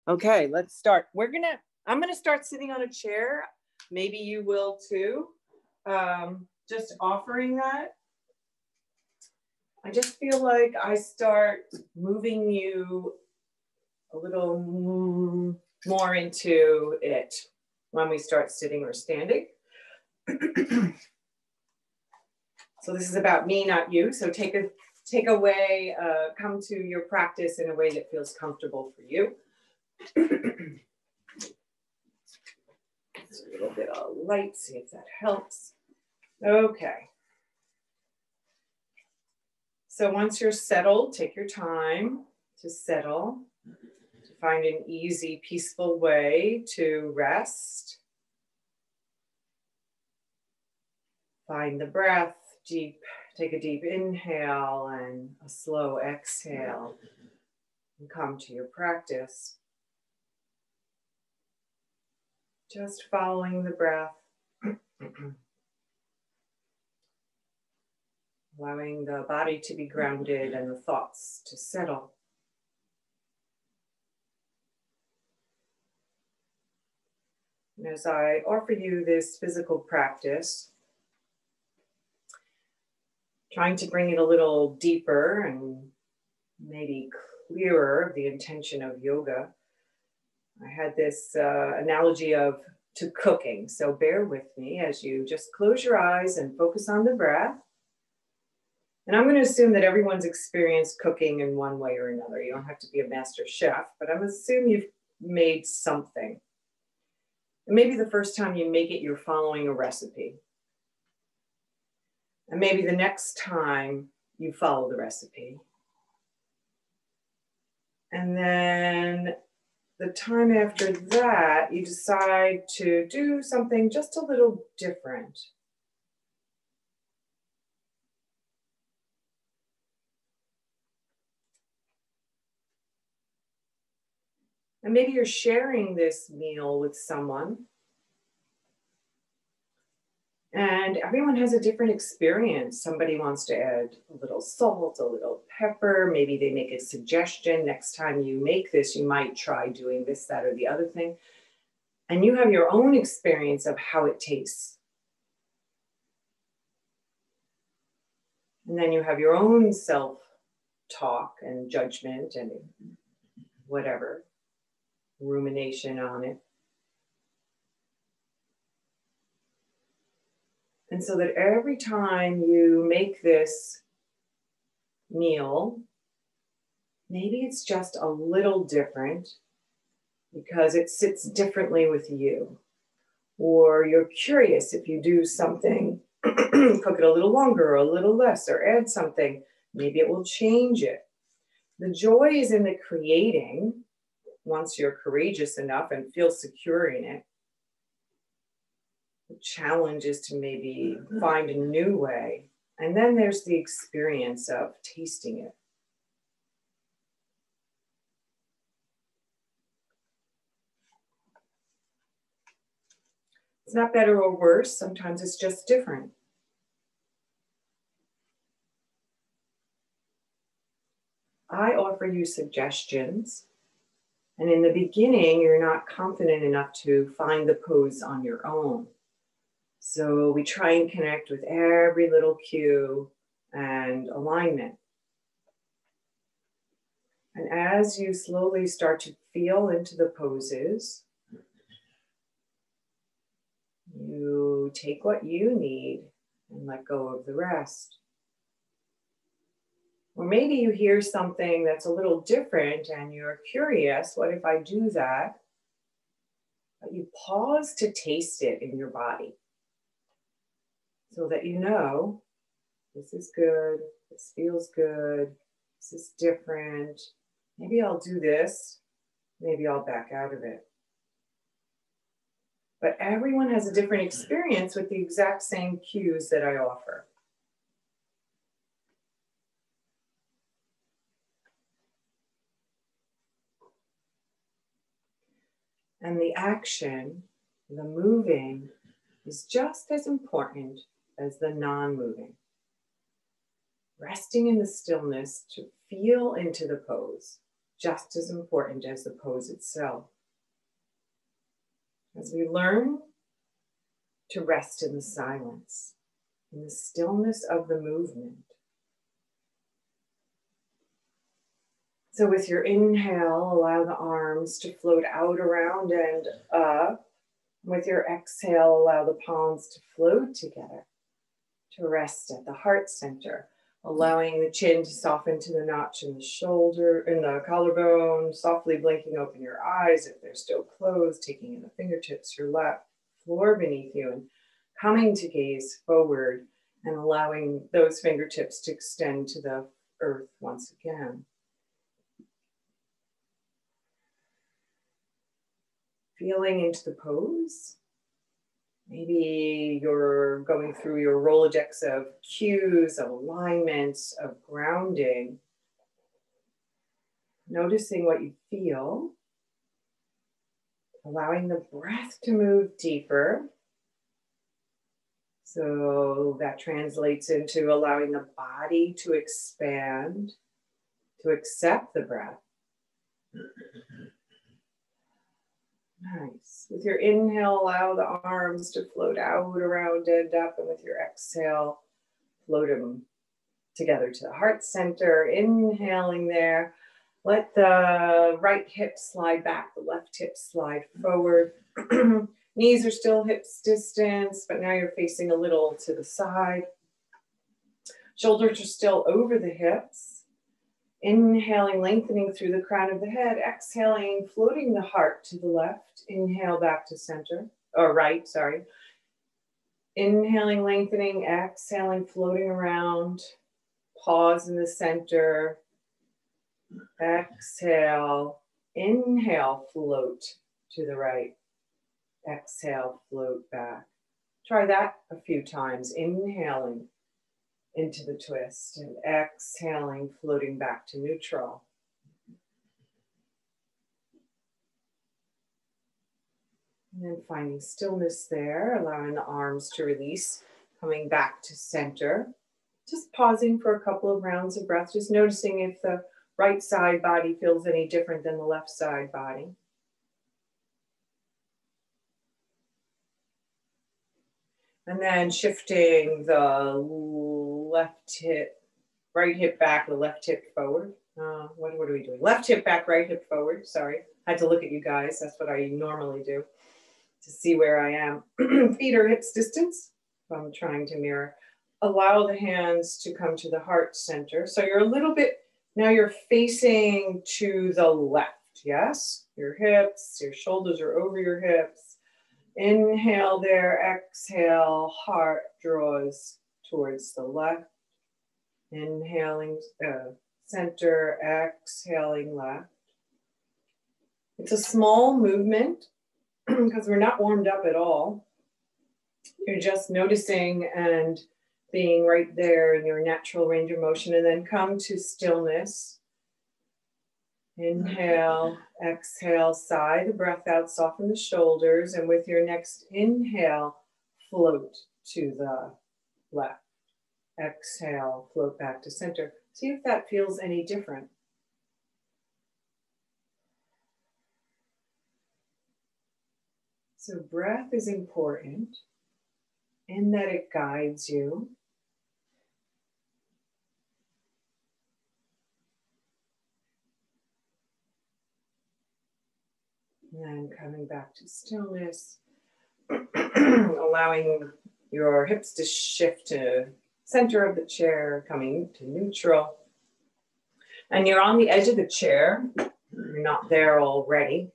Okay, let's start. I'm gonna start sitting on a chair. Maybe you will too. Just offering that. I just feel like I start moving you a little more into it when we start sitting or standing. So this is about me, not you. So take away, come to your practice in a way that feels comfortable for you. Just a little bit of light, see if that helps. Okay. So once you're settled, take your time to settle, to find an easy, peaceful way to rest. Find the breath deep. Take a deep inhale and a slow exhale. And come to your practice. Just following the breath. Allowing the body to be grounded and the thoughts to settle. And as I offer you this physical practice, trying to bring it a little deeper and maybe clearer, the intention of yoga, I had this analogy to cooking. So bear with me as you just close your eyes and focus on the breath. And I'm going to assume that everyone's experienced cooking in one way or another. You don't have to be a master chef, but I'm assuming you've made something. And maybe the first time you make it, you're following a recipe. And maybe the next time you follow the recipe. And then the time after that, you decide to do something just a little different. And maybe you're sharing this meal with someone. And everyone has a different experience. Somebody wants to add a little salt, a little pepper. Maybe they make a suggestion. Next time you make this, you might try doing this, that, or the other thing. And you have your own experience of how it tastes. And then you have your own self-talk and judgment and whatever, rumination on it. And so that every time you make this meal, maybe it's just a little different because it sits differently with you. Or you're curious if you do something, cook it a little longer or a little less, or add something, maybe it will change it. The joy is in the creating once you're courageous enough and feel secure in it. The challenge is to maybe find a new way. And then there's the experience of tasting it. It's not better or worse. Sometimes it's just different. I offer you suggestions. And in the beginning, you're not confident enough to find the pose on your own. So we try and connect with every little cue and alignment. And as you slowly start to feel into the poses, you take what you need and let go of the rest. Or maybe you hear something that's a little different and you're curious, what if I do that? But you pause to taste it in your body so that you know, this is good, this feels good, this is different. Maybe I'll do this, maybe I'll back out of it. But everyone has a different experience with the exact same cues that I offer. And the action, the moving, is just as important as the non-moving. Resting in the stillness to feel into the pose, just as important as the pose itself. As we learn to rest in the silence, in the stillness of the movement. So with your inhale, allow the arms to float out, around, and up. With your exhale, allow the palms to float together, to rest at the heart center, allowing the chin to soften to the notch in the shoulder, in the collarbone, softly blinking open your eyes if they're still closed, taking in the fingertips, your lap, floor beneath you, and coming to gaze forward and allowing those fingertips to extend to the earth once again. Feeling into the pose. Maybe you're going through your Rolodex of cues, of alignments, of grounding. Noticing what you feel. Allowing the breath to move deeper. So that translates into allowing the body to expand, to accept the breath. Nice. With your inhale, allow the arms to float out, around, and up. And with your exhale, float them together to the heart center. Inhaling there. Let the right hip slide back, the left hip slide forward. Knees are still hips distance, but now you're facing a little to the side. Shoulders are still over the hips. Inhaling, lengthening through the crown of the head. Exhaling, floating the heart to the left. Inhale back to center, or right, sorry. Inhaling, lengthening, exhaling, floating around. Pause in the center. Exhale, inhale, float to the right. Exhale, float back. Try that a few times. Inhaling into the twist and exhaling, floating back to neutral. And then finding stillness there, allowing the arms to release, coming back to center. Just pausing for a couple of rounds of breath, just noticing if the right side body feels any different than the left side body. And then shifting the left hip, right hip back, the left hip forward. What are we doing? Left hip back, right hip forward. Sorry, I had to look at you guys. That's what I normally do to see where I am. Feet are hips distance. I'm trying to mirror. Allow the hands to come to the heart center. So you're a little bit, now you're facing to the left. Yes, your hips, your shoulders are over your hips. Inhale there, exhale, heart draws towards the left. Inhaling center, exhaling left. It's a small movement because we're not warmed up at all. You're just noticing and being right there in your natural range of motion, and then come to stillness. Inhale, exhale, sigh the breath out, soften the shoulders, and with your next inhale, float to the left. Exhale, float back to center. See if that feels any different. So breath is important in that it guides you. And then coming back to stillness, allowing your hips to shift to center of the chair, coming to neutral. And you're on the edge of the chair. You're not there already.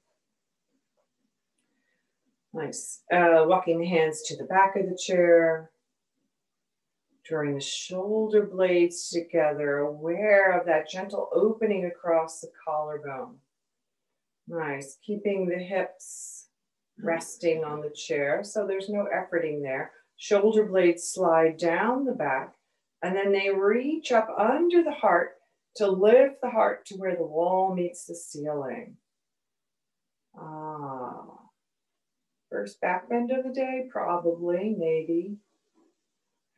Nice. Walking the hands to the back of the chair. Drawing the shoulder blades together, aware of that gentle opening across the collarbone. Nice. Keeping the hips resting on the chair, so there's no efforting there. Shoulder blades slide down the back, and then they reach up under the heart to lift the heart to where the wall meets the ceiling. First back bend of the day, probably, maybe.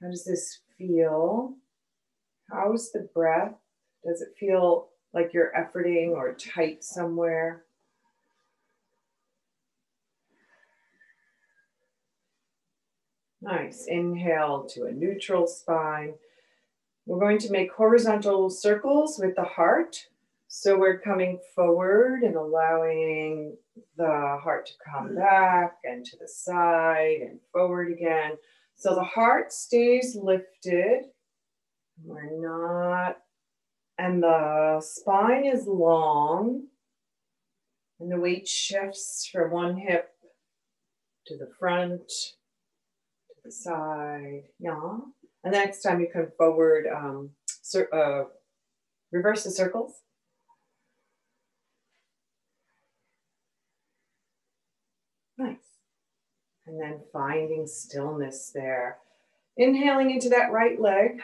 How does this feel? How's the breath? Does it feel like you're efforting or tight somewhere. Nice. Inhale to a neutral spine. We're going to make horizontal circles with the heart. So we're coming forward and allowing the heart to come back and to the side and forward again. So the heart stays lifted. We're not, and the spine is long. And the weight shifts from one hip to the front, to the side. Yeah. And the next time you come forward, reverse the circles. Nice. And then finding stillness there. Inhaling into that right leg.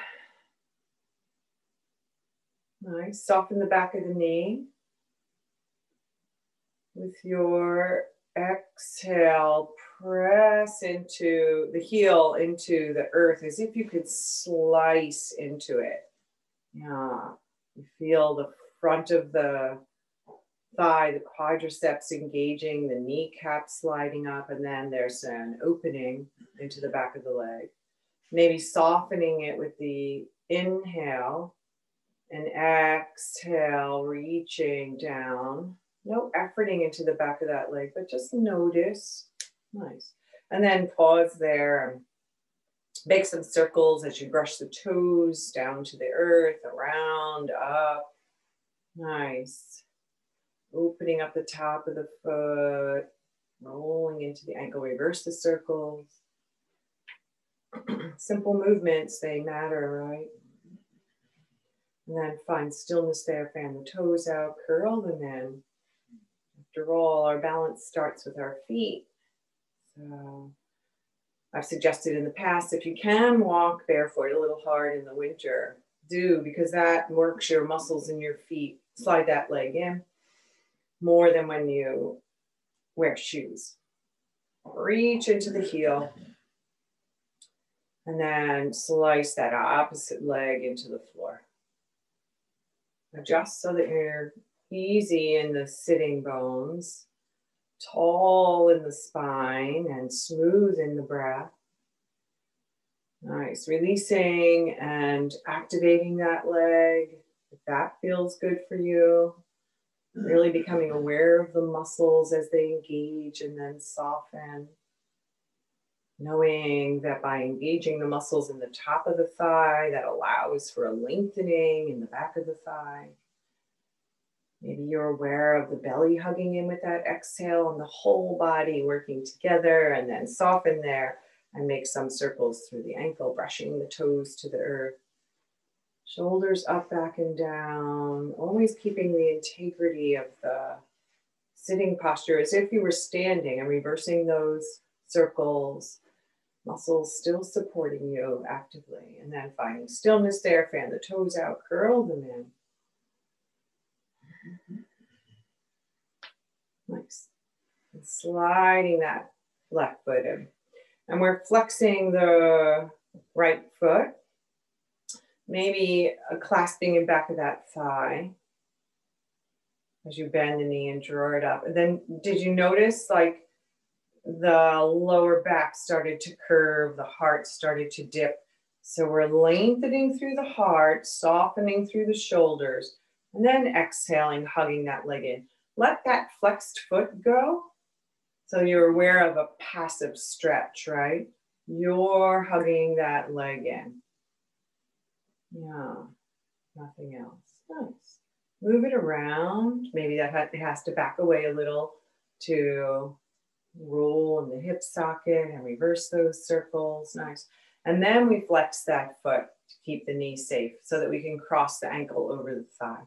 Nice. Soften the back of the knee. With your exhale, press into the heel, into the earth, as if you could slice into it. Yeah. You feel the front of the thigh, the quadriceps engaging, the kneecap sliding up, and then there's an opening into the back of the leg. Maybe softening it with the inhale and exhale, reaching down. No efforting into the back of that leg, but just notice. Nice. And then pause there and make some circles as you brush the toes down to the earth, around, up. Nice. Opening up the top of the foot, rolling into the ankle, reverse the circles. Simple movements, they matter, right? And then find stillness there, fan the toes out, curl them in. After all, our balance starts with our feet. So I've suggested in the past, if you can walk barefoot, a little hard in the winter, do, because that works your muscles in your feet. Slide that leg in more than when you wear shoes. Reach into the heel and then slice that opposite leg into the floor. Adjust so that you're easy in the sitting bones, tall in the spine, and smooth in the breath. Nice. Releasing and activating that leg, if that feels good for you. Really becoming aware of the muscles as they engage and then soften. Knowing that by engaging the muscles in the top of the thigh, that allows for a lengthening in the back of the thigh. Maybe you're aware of the belly hugging in with that exhale and the whole body working together, and then soften there and make some circles through the ankle, brushing the toes to the earth. Shoulders up, back, and down, always keeping the integrity of the sitting posture as if you were standing, and reversing those circles, muscles still supporting you actively. And then finding stillness there, fan the toes out, curl them in. Nice. And sliding that left foot in. And we're flexing the right foot. Maybe clasping in back of that thigh as you bend the knee and draw it up. And then did you notice like the lower back started to curve, the heart started to dip. So we're lengthening through the heart, softening through the shoulders, and then exhaling, hugging that leg in. Let that flexed foot go. So you're aware of a passive stretch, right? You're hugging that leg in. Yeah, nothing else. Nice. Move it around. Maybe that it has to back away a little to roll in the hip socket and reverse those circles. Nice. And then we flex that foot to keep the knee safe so that we can cross the ankle over the thigh.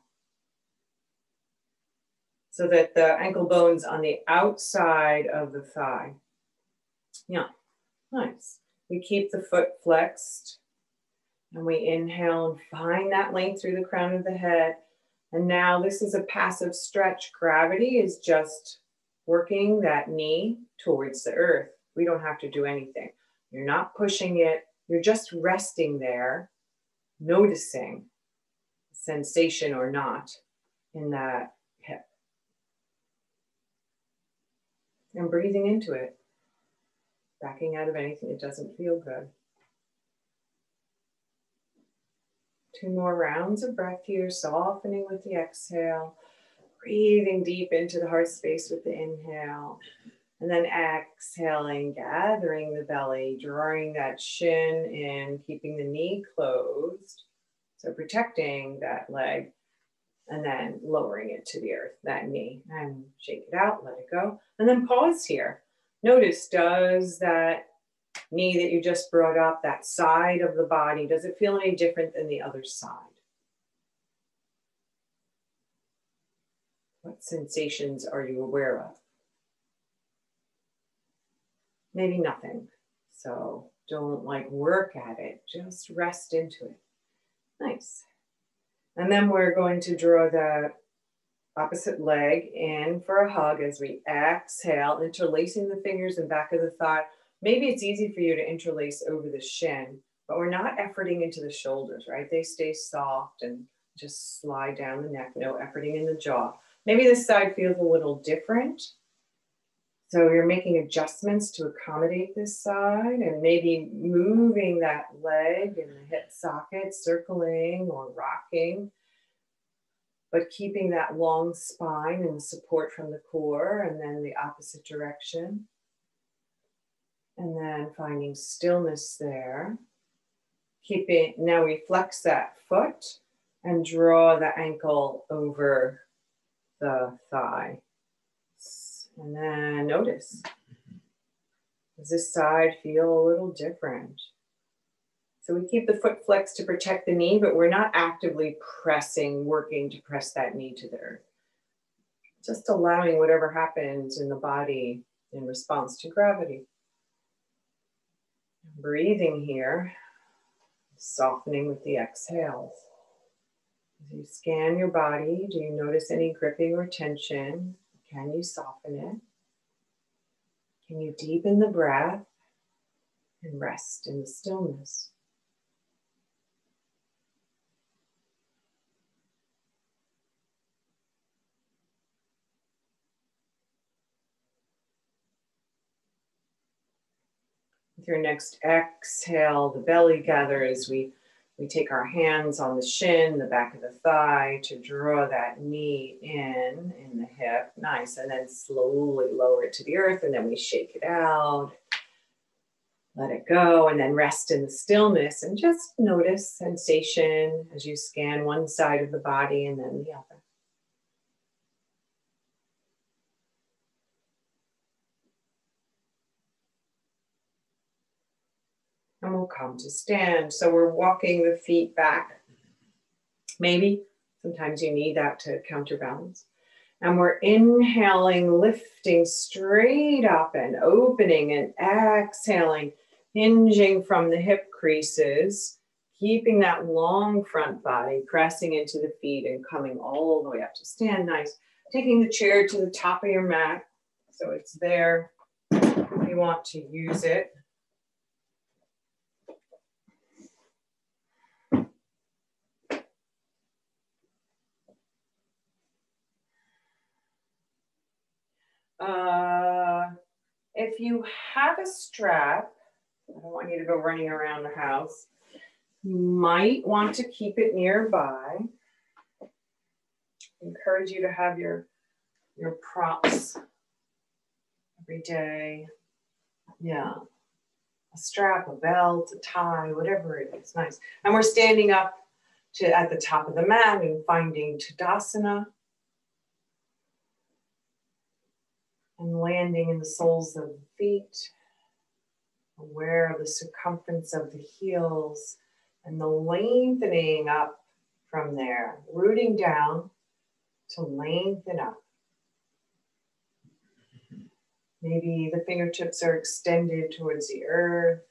So that the ankle bone's on the outside of the thigh. Yeah, nice. We keep the foot flexed. And we inhale and find that length through the crown of the head. And now this is a passive stretch. Gravity is just working that knee towards the earth. We don't have to do anything. You're not pushing it. You're just resting there, noticing sensation or not. in that hip. And breathing into it, backing out of anything that doesn't feel good. 2 more rounds of breath here, softening with the exhale, breathing deep into the heart space with the inhale, and then exhaling, gathering the belly, drawing that shin in, keeping the knee closed. So protecting that leg, and then lowering it to the earth, that knee, and shake it out, let it go. And then pause here. Notice, does that knee that you just brought up, that side of the body, does it feel any different than the other side? What sensations are you aware of? Maybe nothing. So don't work at it, just rest into it. Nice. And then we're going to draw the opposite leg in for a hug as we exhale, interlacing the fingers and back of the thigh. Maybe it's easy for you to interlace over the shin, but we're not efforting into the shoulders, right? They stay soft and just slide down the neck, no efforting in the jaw. Maybe this side feels a little different. So you're making adjustments to accommodate this side and maybe moving that leg in the hip socket, circling or rocking, but keeping that long spine and support from the core, and then the opposite direction. And then finding stillness there. Now we flex that foot and draw the ankle over the thigh. And then notice, does this side feel a little different? So we keep the foot flexed to protect the knee, but we're not actively pressing, working to press that knee to the earth. Just allowing whatever happens in the body in response to gravity. Breathing here, softening with the exhales. As you scan your body, do you notice any gripping or tension? Can you soften it? Can you deepen the breath and rest in the stillness? With your next exhale, the belly gathers. We take our hands on the shin, the back of the thigh, to draw that knee in the hip. Nice. And then slowly lower it to the earth, and then we shake it out. Let it go, and then rest in the stillness, and just notice sensation as you scan one side of the body and then the other. And we'll come to stand. So we're walking the feet back. Maybe sometimes you need that to counterbalance. And we're inhaling, lifting straight up and opening, and exhaling, hinging from the hip creases, keeping that long front body, pressing into the feet and coming all the way up to stand. Nice. Taking the chair to the top of your mat so it's there. You want to use it. If you have a strap, I don't want you to go running around the house. You might want to keep it nearby. I encourage you to have your props every day. Yeah, a strap, a belt, a tie, whatever it is, nice. And we're standing up at the top of the mat and finding Tadasana. And landing in the soles of the feet, aware of the circumference of the heels and the lengthening up from there, rooting down to lengthen up. Maybe the fingertips are extended towards the earth.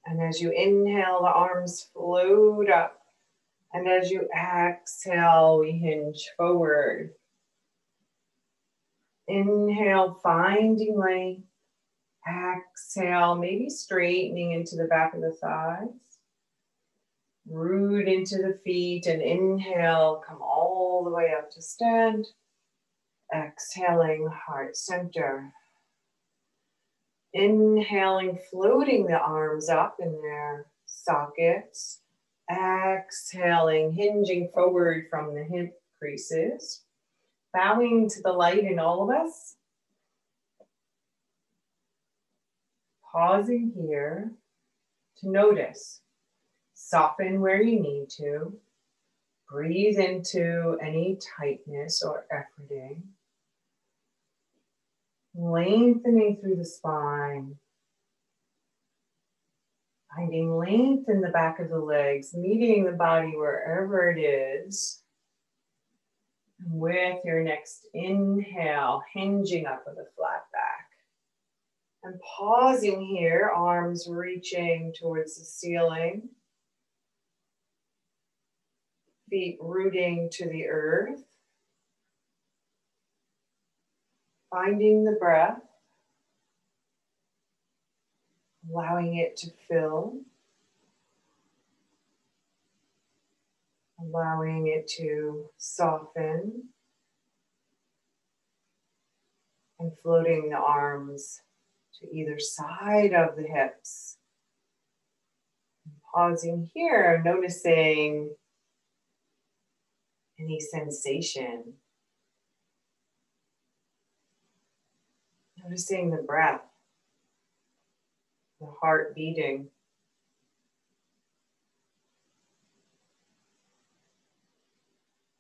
And as you inhale, the arms float up. And as you exhale, we hinge forward. Inhale, finding length. Exhale, maybe straightening into the back of the thighs. Root into the feet and inhale, come all the way up to stand. Exhaling, heart center. Inhaling, floating the arms up in their sockets. Exhaling, hinging forward from the hip creases. Bowing to the light in all of us. Pausing here to notice. Soften where you need to. Breathe into any tightness or efforting. Lengthening through the spine. Finding length in the back of the legs, meeting the body wherever it is. And with your next inhale, hinging up with a flat back. And pausing here, arms reaching towards the ceiling. Feet rooting to the earth. Finding the breath. Allowing it to fill. Allowing it to soften. And floating the arms to either side of the hips. And pausing here, noticing any sensation. Noticing the breath, the heart beating.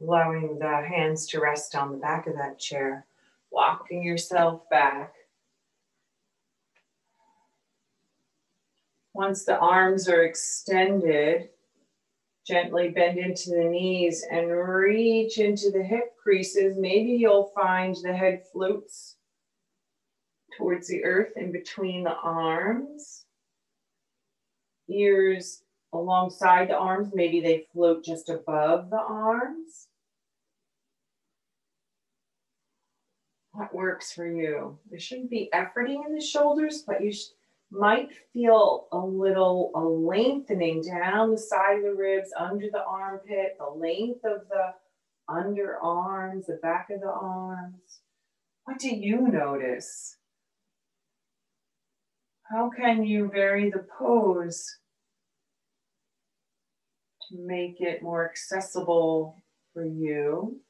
Allowing the hands to rest on the back of that chair. Walking yourself back. Once the arms are extended, gently bend into the knees and reach into the hip creases. Maybe you'll find the head floats towards the earth in between the arms. Ears alongside the arms. Maybe they float just above the arms. What works for you? There shouldn't be efforting in the shoulders, but you might feel a lengthening down the side of the ribs, under the armpit, the length of the underarms, the back of the arms. What do you notice? How can you vary the pose to make it more accessible for you?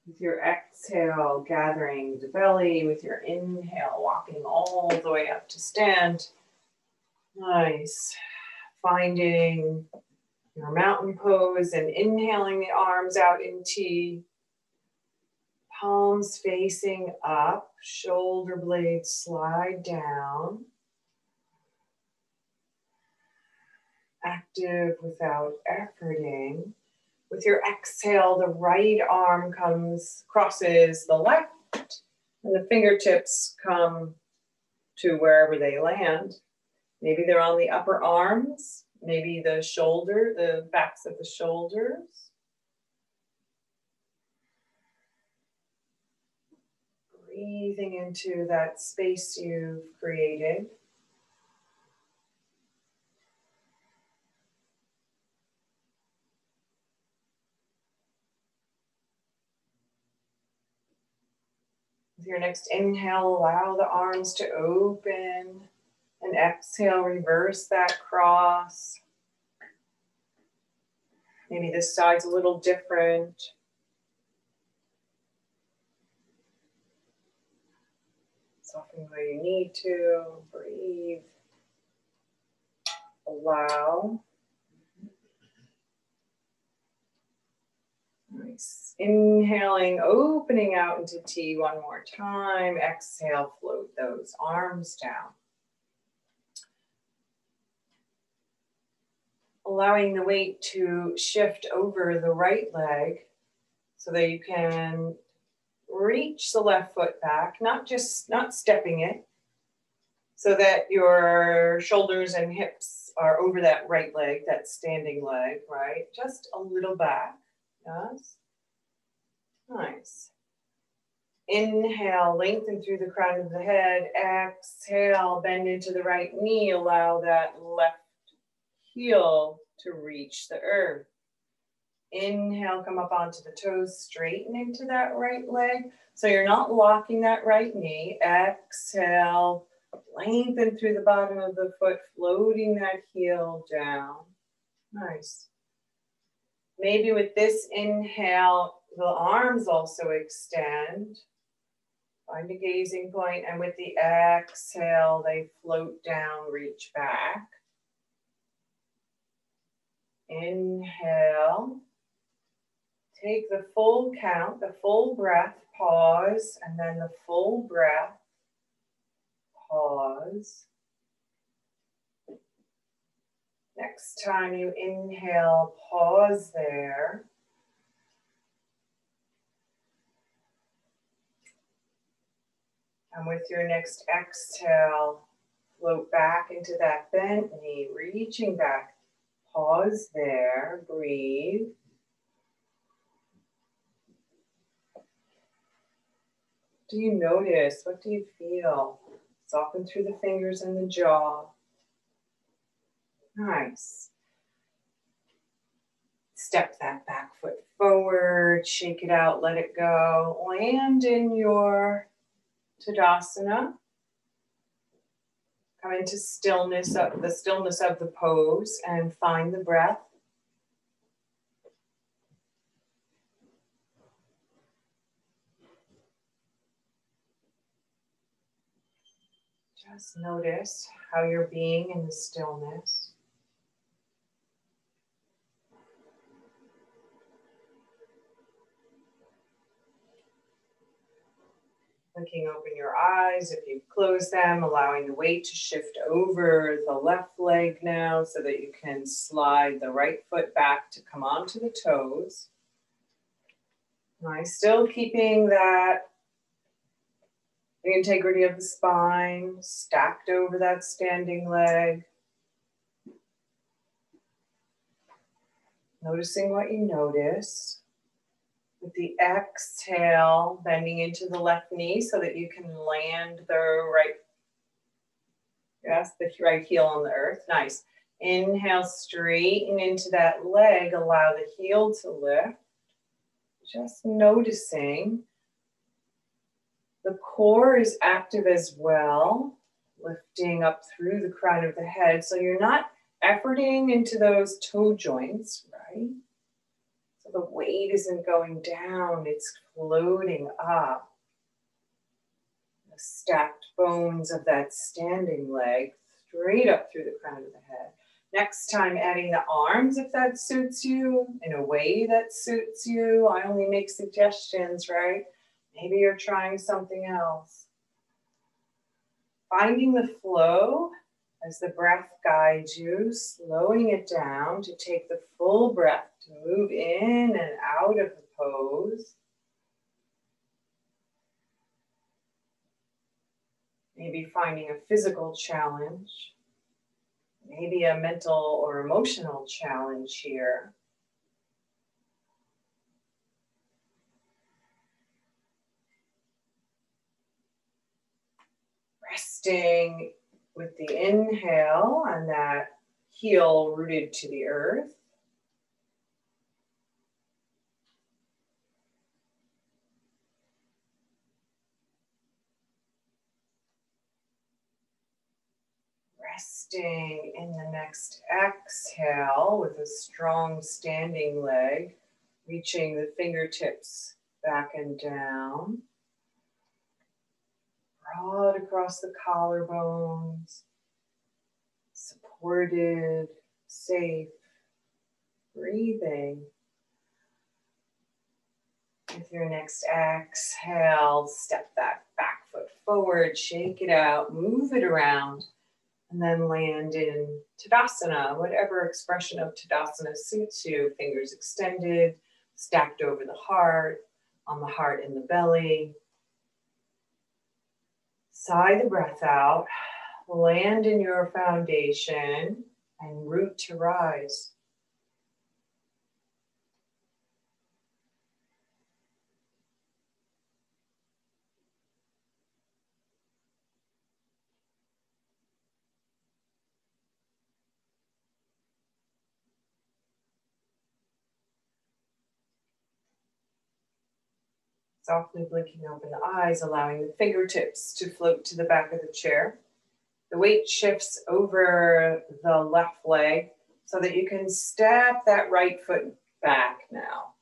With your exhale, gathering the belly. With your inhale, walking all the way up to stand. Nice. Finding your mountain pose and inhaling the arms out in T. Palms facing up, shoulder blades slide down. Active without efforting. With your exhale, the right arm crosses the left, and the fingertips come to wherever they land. Maybe they're on the upper arms, maybe the backs of the shoulders. Breathing into that space you've created. With your next inhale, allow the arms to open, and exhale, reverse that cross. Maybe this side's a little different. Soften where you need to, breathe, allow. Nice. Inhaling, opening out into T one more time. Exhale, float those arms down. Allowing the weight to shift over the right leg so that you can reach the left foot back, not stepping it, so that your shoulders and hips are over that right leg, that standing leg, right? Just a little back, yes. Nice. Inhale, lengthen through the crown of the head. Exhale, bend into the right knee. Allow that left heel to reach the earth. Inhale, come up onto the toes, straighten into that right leg. So you're not locking that right knee. Exhale, lengthen through the bottom of the foot, floating that heel down. Nice. Maybe with this inhale, the arms also extend. Find a gazing point, and with the exhale, they float down, reach back. Inhale. Take the full count, the full breath, pause, and then the full breath, pause. Next time you inhale, pause there. And with your next exhale, float back into that bent knee, reaching back. Pause there, breathe. Do you notice? What do you feel? Soften through the fingers and the jaw. Nice. Step that back foot forward, shake it out, let it go. Land in your Tadasana. Come into stillness of the pose and find the breath. Just notice how you're being in the stillness. Blinking open your eyes if you've closed them, allowing the weight to shift over the left leg now so that you can slide the right foot back to come onto the toes. Nice, still keeping that the integrity of the spine stacked over that standing leg. Noticing what you notice. With the exhale, bending into the left knee so that you can land the right heel on the earth. Nice. Inhale, straighten into that leg. Allow the heel to lift. Just noticing. The core is active as well, lifting up through the crown of the head. So you're not efforting into those toe joints, right? So the weight isn't going down, it's floating up. The stacked bones of that standing leg straight up through the crown of the head. Next time, adding the arms if that suits you, in a way that suits you. I only make suggestions, right? Maybe you're trying something else. Finding the flow as the breath guides you, slowing it down to take the full breath to move in and out of the pose. Maybe finding a physical challenge, maybe a mental or emotional challenge here. Resting with the inhale and that heel rooted to the earth. Resting in the next exhale with a strong standing leg, reaching the fingertips back and down. Broad across the collarbones, supported, safe, breathing. With your next exhale, step that back foot forward, shake it out, move it around, and then land in Tadasana, whatever expression of Tadasana suits you. Fingers extended, stacked over the heart, on the heart and the belly. Sigh the breath out, land in your foundation, and root to rise. Softly blinking open the eyes, allowing the fingertips to float to the back of the chair. The weight shifts over the left leg so that you can step that right foot back now.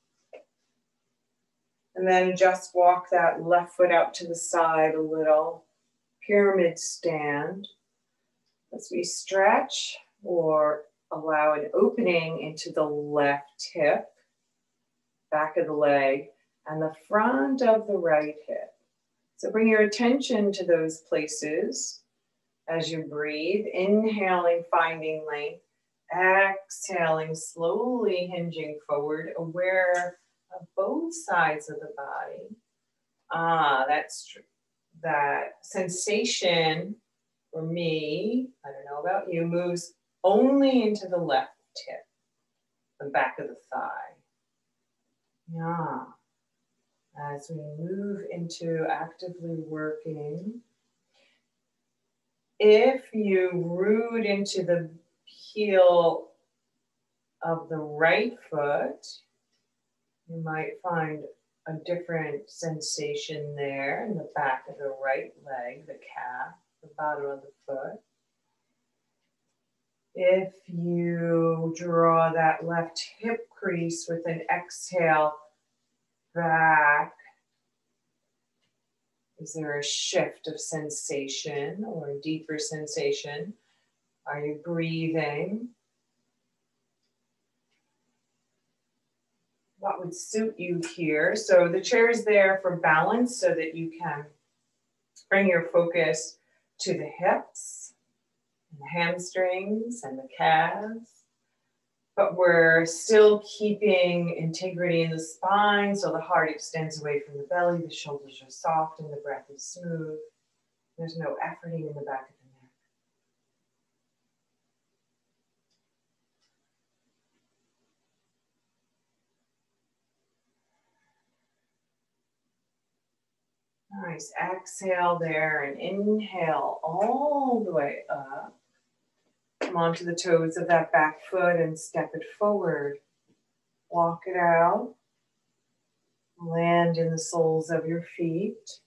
And then just walk that left foot out to the side a little. Pyramid stand. As we stretch or allow an opening into the left hip, back of the leg, and the front of the right hip. So bring your attention to those places as you breathe, inhaling, finding length, exhaling, slowly hinging forward, aware of both sides of the body. That's true. That sensation for me, I don't know about you, moves only into the left hip, the back of the thigh. Yeah. As we move into actively working, if you root into the heel of the right foot, you might find a different sensation there in the back of the right leg, the calf, the bottom of the foot. If you draw that left hip crease with an exhale back, is there a shift of sensation or a deeper sensation? Are you breathing? What would suit you here? So the chair is there for balance so that you can bring your focus to the hips, and the hamstrings, and the calves. But we're still keeping integrity in the spine, so the heart extends away from the belly, the shoulders are soft, and the breath is smooth. There's no efforting in the back of the neck. Nice. Exhale there and inhale all the way up. Come onto the toes of that back foot and step it forward. Walk it out. Land in the soles of your feet.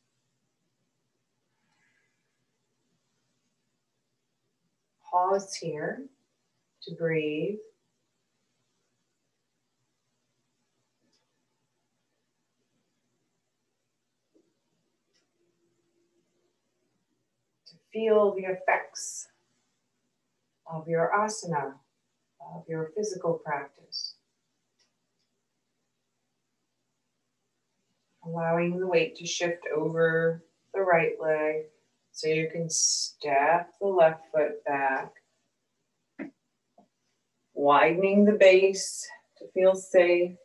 Pause here to breathe. To feel the effects of your asana, of your physical practice. Allowing the weight to shift over the right leg so you can step the left foot back. Widening the base to feel safe.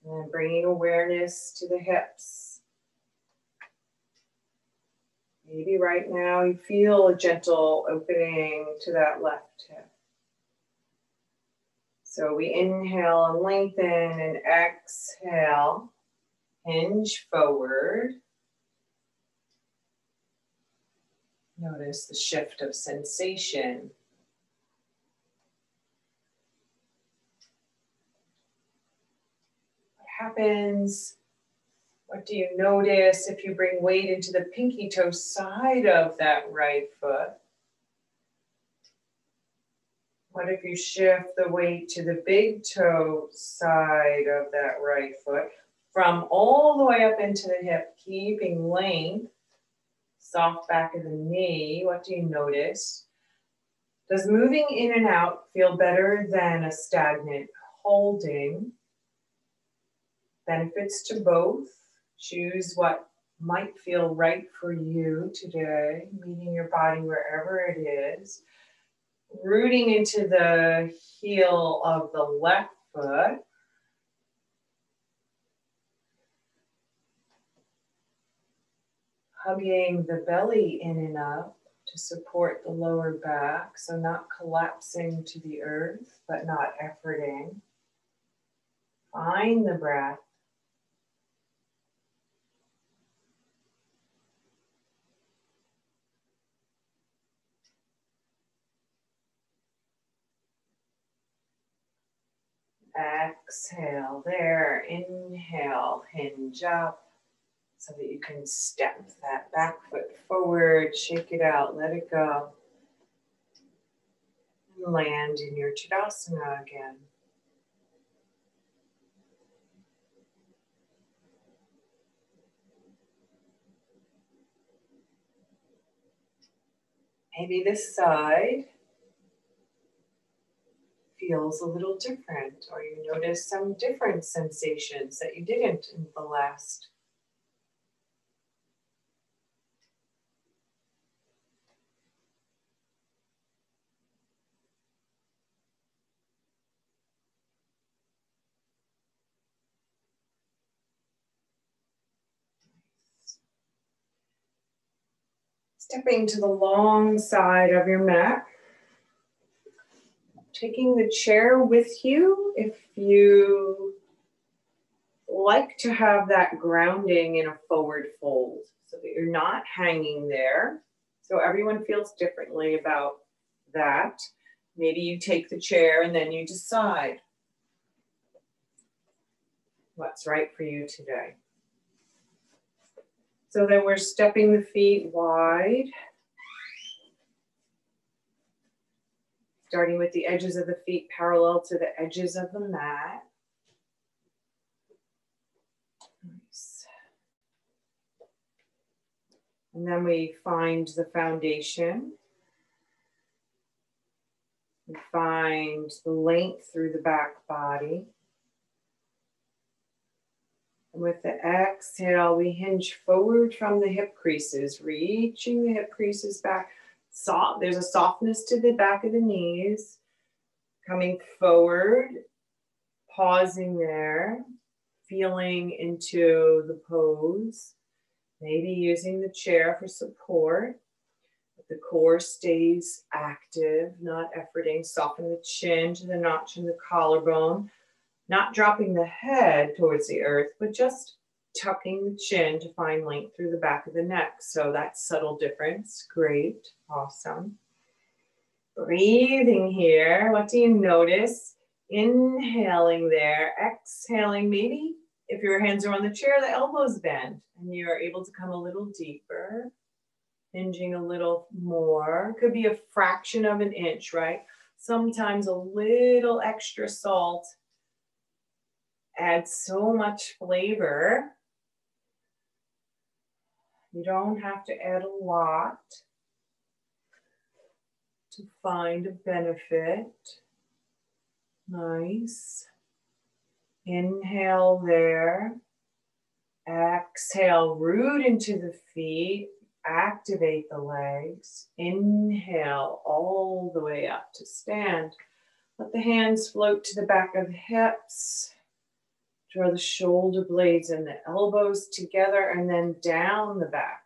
And then bringing awareness to the hips. Maybe right now you feel a gentle opening to that left hip. So we inhale and lengthen and exhale. Hinge forward. Notice the shift of sensation. What happens? What do you notice if you bring weight into the pinky toe side of that right foot? What if you shift the weight to the big toe side of that right foot? From all the way up into the hip, keeping length, soft back of the knee. What do you notice? Does moving in and out feel better than a stagnant holding? Benefits to both. Choose what might feel right for you today, meeting your body wherever it is. Rooting into the heel of the left foot. Hugging the belly in and up to support the lower back, so not collapsing to the earth, but not efforting. Find the breath. Exhale there. Inhale, hinge up so that you can step that back foot forward, shake it out, let it go. And land in your Tadasana again. Maybe this side feels a little different, or you notice some different sensations that you didn't in the last. Stepping to the long side of your mat. Taking the chair with you if you like to have that grounding in a forward fold so that you're not hanging there. So everyone feels differently about that. Maybe you take the chair and then you decide what's right for you today. So then we're stepping the feet wide. Starting with the edges of the feet parallel to the edges of the mat. Nice. And then we find the foundation. We find the length through the back body. And with the exhale, we hinge forward from the hip creases, reaching the hip creases back. There's a softness to the back of the knees. Coming forward, pausing there, feeling into the pose. Maybe using the chair for support. But the core stays active, not efforting. Soften the chin to the notch in the collarbone. Not dropping the head towards the earth, but just tucking the chin to find length through the back of the neck. So that subtle difference. Great. Awesome. Breathing here. What do you notice? Inhaling there. Exhaling. Maybe if your hands are on the chair, the elbows bend and you are able to come a little deeper. Hinging a little more. Could be a fraction of an inch, right? Sometimes a little extra salt adds so much flavor. You don't have to add a lot to find a benefit. Nice. Inhale there. Exhale, root into the feet. Activate the legs. Inhale all the way up to stand. Let the hands float to the back of the hips. Draw the shoulder blades and the elbows together and then down the back.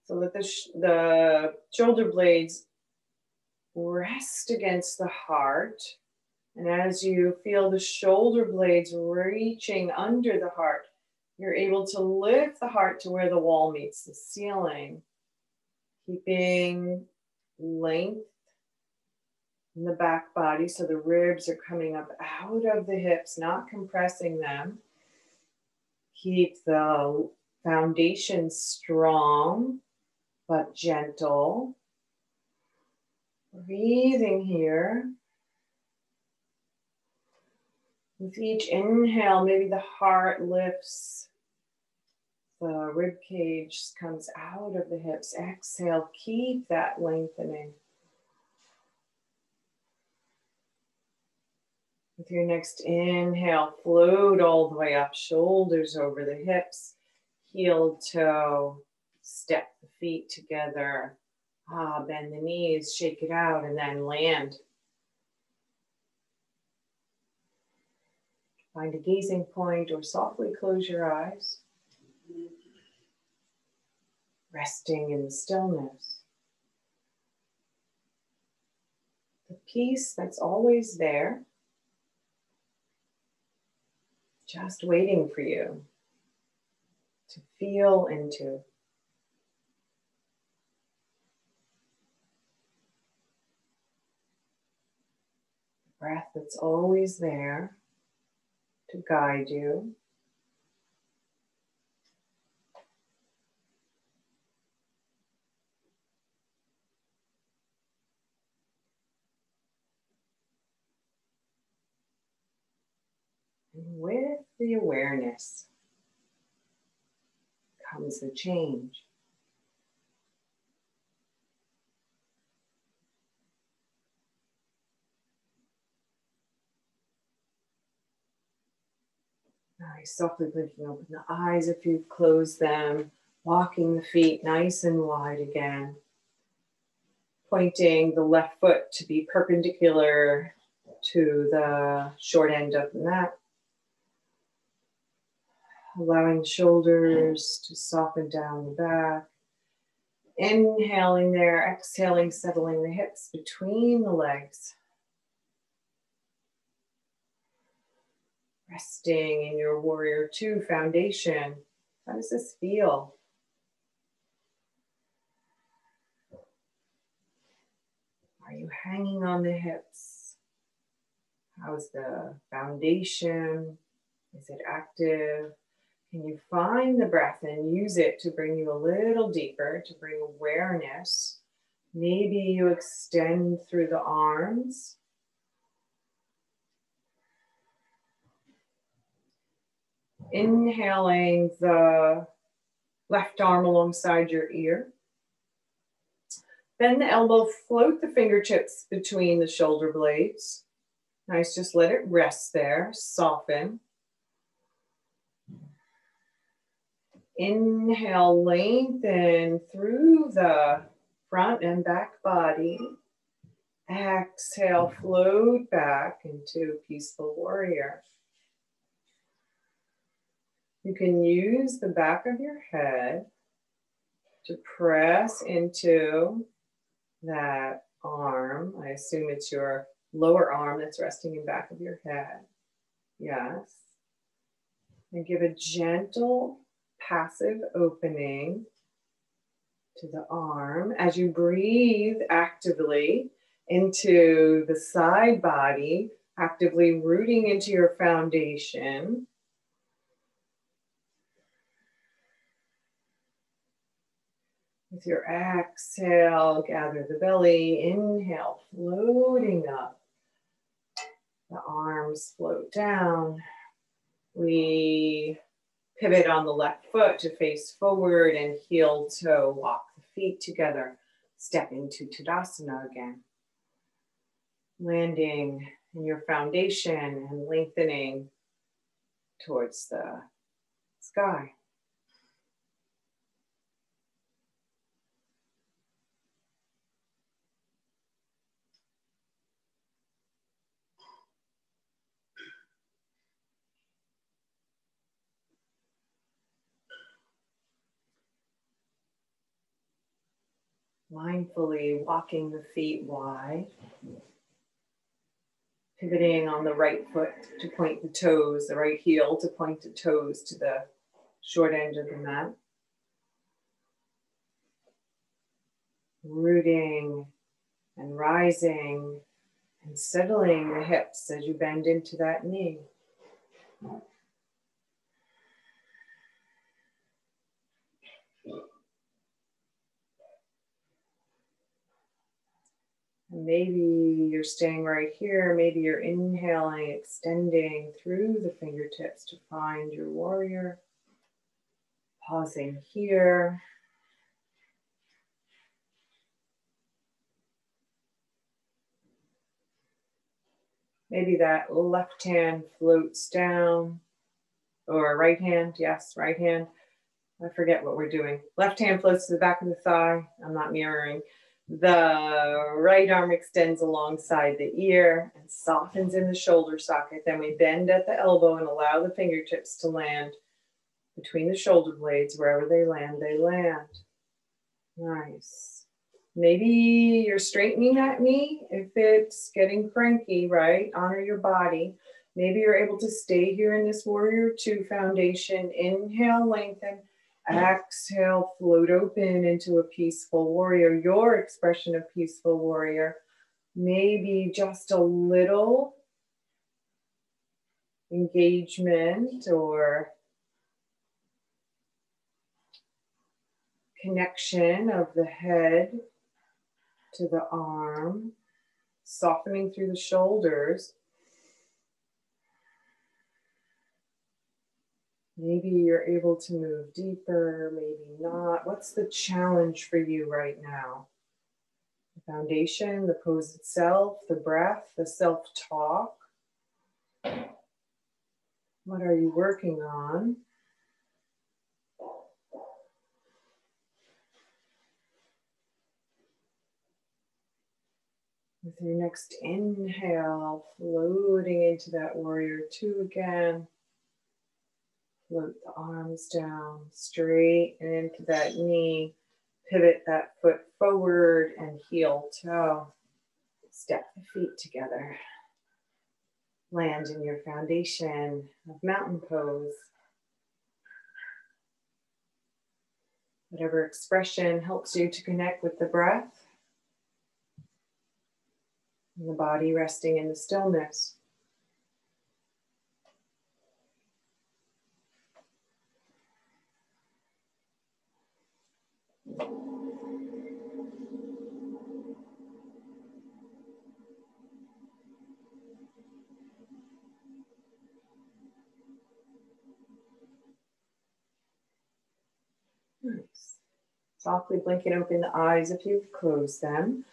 So let the shoulder blades rest against the heart. And as you feel the shoulder blades reaching under the heart, you're able to lift the heart to where the wall meets the ceiling. Keeping length in the back body, so the ribs are coming up out of the hips, not compressing them. Keep the foundation strong, but gentle. Breathing here. With each inhale, maybe the heart lifts, the rib cage comes out of the hips. Exhale, keep that lengthening. With your next inhale, float all the way up, shoulders over the hips, heel toe, step the feet together, bend the knees, shake it out, and then land. Find a gazing point or softly close your eyes, resting in the stillness. The peace that's always there, just waiting for you to feel into. breath that's always there to guide you. And with the awareness comes the change. Nice, softly blinking open the eyes if you've closed them, walking the feet nice and wide again. Pointing the left foot to be perpendicular to the short end of the mat. Allowing the shoulders to soften down the back. Inhaling there, exhaling, settling the hips between the legs. Resting in your Warrior Two foundation. How does this feel? Are you hanging on the hips? How's the foundation? Is it active? Can you find the breath and use it to bring you a little deeper, to bring awareness? Maybe you extend through the arms. Inhaling the left arm alongside your ear. Bend the elbow, float the fingertips between the shoulder blades. Nice, just let it rest there, soften. Inhale, lengthen through the front and back body. Exhale, float back into Peaceful Warrior. You can use the back of your head to press into that arm. I assume it's your lower arm that's resting in back of your head. Yes. And give a gentle, passive opening to the arm as you breathe actively into the side body, actively rooting into your foundation. With your exhale, gather the belly. Inhale, floating up. The arms float down. We pivot on the left foot to face forward and heel toe. Walk the feet together. Step into Tadasana again. Landing in your foundation and lengthening towards the sky. Mindfully walking the feet wide. Pivoting on the right foot to point the toes, the right heel to point the toes to the short end of the mat. Rooting and rising and settling the hips as you bend into that knee. Maybe you're staying right here. Maybe you're inhaling, extending through the fingertips to find your warrior. Pausing here. Maybe that left hand floats down, or right hand, yes, right hand. I forget what we're doing. Left hand floats to the back of the thigh. I'm not mirroring. The right arm extends alongside the ear and softens in the shoulder socket. Then we bend at the elbow and allow the fingertips to land between the shoulder blades. Wherever they land, they land. Nice. Maybe you're straightening that knee. If it's getting cranky, right? Honor your body. Maybe you're able to stay here in this Warrior Two foundation. Inhale, lengthen. Exhale, float open into a Peaceful Warrior, your expression of Peaceful Warrior. maybe just a little engagement or connection of the head to the arm, softening through the shoulders. Maybe you're able to move deeper, maybe not. What's the challenge for you right now? The foundation, the pose itself, the breath, the self-talk. What are you working on? With your next inhale, floating into that warrior two again. Float the arms down, straighten into that knee. Pivot that foot forward and heel toe. Step the feet together. Land in your foundation of mountain pose. Whatever expression helps you to connect with the breath. And the body resting in the stillness. Nice. Softly blinking open the eyes if you've closed them.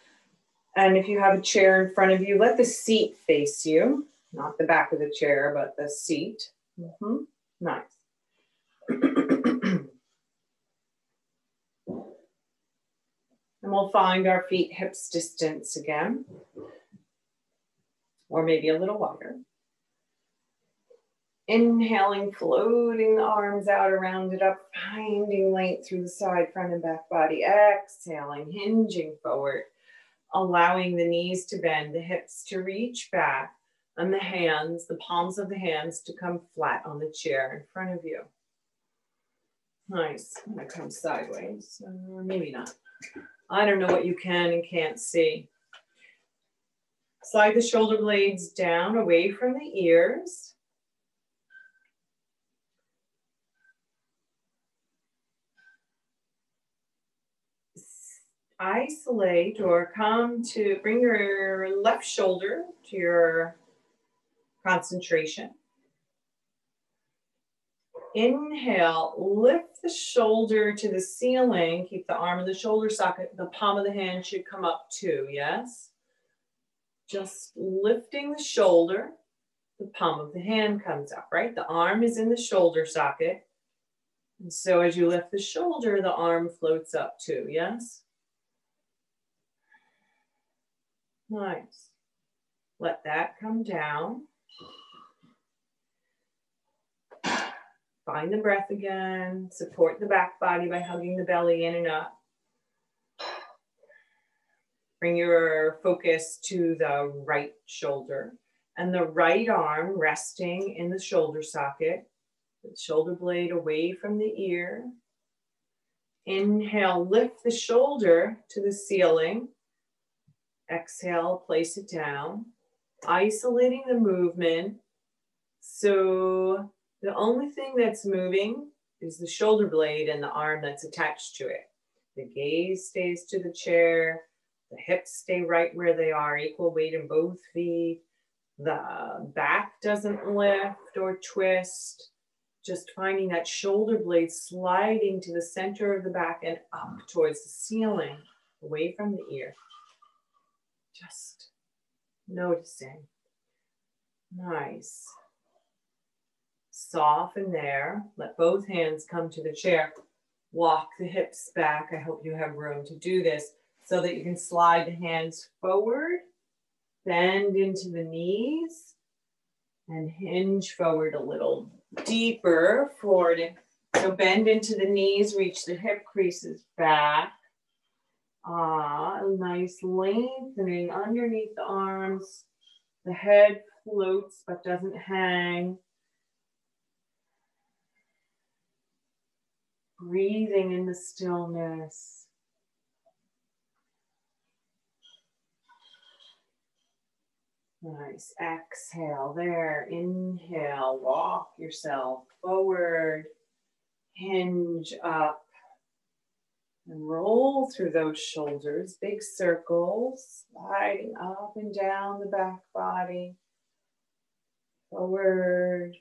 And if you have a chair in front of you, let the seat face you. Not the back of the chair, but the seat. Nice. And we'll find our feet hips distance again. Or maybe a little wider. Inhaling, floating the arms out, around it up, finding length through the side, front and back body. Exhaling, hinging forward, allowing the knees to bend, the hips to reach back, and the hands, the palms of the hands to come flat on the chair in front of you. Nice. I'm gonna come sideways, or maybe not. I don't know what you can and can't see. Slide the shoulder blades down away from the ears. Isolate or bring your left shoulder to your concentration. Inhale, lift the shoulder to the ceiling. Keep the arm in the shoulder socket. The palm of the hand should come up too, yes? Just lifting the shoulder, the palm of the hand comes up, right? The arm is in the shoulder socket. And so as you lift the shoulder, the arm floats up too, yes? Nice. Let that come down. Find the breath again. Support the back body by hugging the belly in and up. Bring your focus to the right shoulder and the right arm resting in the shoulder socket. The shoulder blade away from the ear. Inhale, lift the shoulder to the ceiling. Exhale, place it down. Isolating the movement. So the only thing that's moving is the shoulder blade and the arm that's attached to it. The gaze stays to the chair. The hips stay right where they are, equal weight in both feet. The back doesn't lift or twist. Just finding that shoulder blade sliding to the center of the back and up towards the ceiling, away from the ear. Just noticing. Nice. Soften there. Let both hands come to the chair. Walk the hips back. I hope you have room to do this so that you can slide the hands forward, bend into the knees, and hinge forward a little deeper forward. So bend into the knees, reach the hip creases back. A nice lengthening underneath the arms. The head floats but doesn't hang. Breathing in the stillness. Nice. Exhale there. Inhale. Walk yourself forward. Hinge up. And roll through those shoulders. Big circles. Sliding up and down the back body. Forward.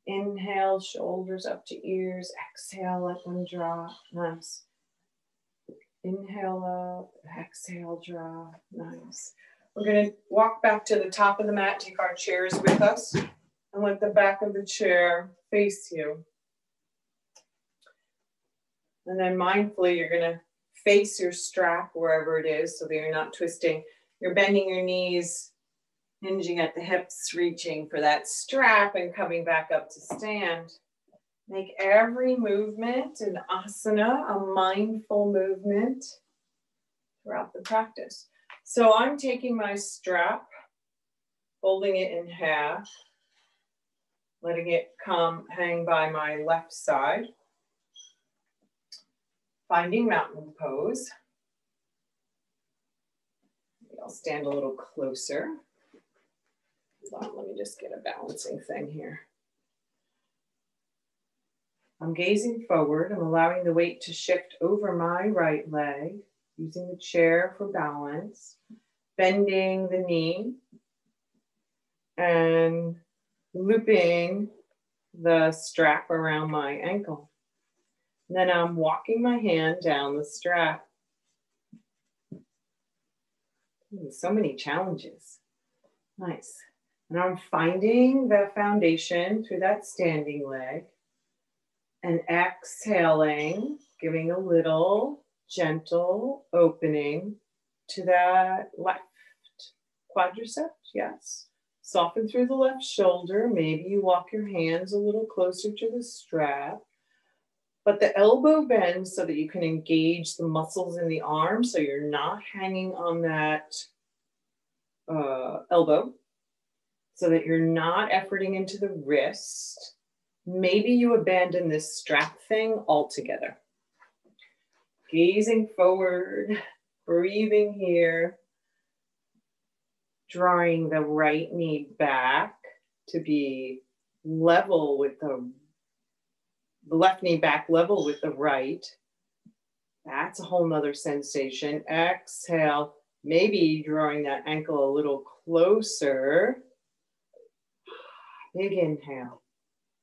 Inhale, shoulders up to ears. Exhale, let them drop. Nice. Inhale up. Exhale, drop. Nice. We're going to walk back to the top of the mat. Take our chairs with us. And let the back of the chair face you. And then mindfully, you're going to face your strap wherever it is so that you're not twisting. You're bending your knees, hinging at the hips, reaching for that strap and coming back up to stand. Make every movement an asana, a mindful movement throughout the practice. So I'm taking my strap, folding it in half, letting it hang by my left side. Finding mountain pose. Maybe I'll stand a little closer. Hold on, let me just get a balancing thing here. I'm gazing forward. I'm allowing the weight to shift over my right leg, using the chair for balance, bending the knee, and looping the strap around my ankle. And then I'm walking my hand down the strap. Ooh, so many challenges. Nice. And I'm finding the foundation through that standing leg and exhaling, giving a little gentle opening to that left quadricep. Yes. Soften through the left shoulder. Maybe you walk your hands a little closer to the strap. But the elbow bends so that you can engage the muscles in the arm so you're not hanging on that elbow, so that you're not efforting into the wrist. Maybe you abandon this strap thing altogether. Gazing forward, breathing here, drawing the right knee back to be level with the left knee back level with the right. That's a whole nother sensation. Exhale, maybe drawing that ankle a little closer. Big inhale,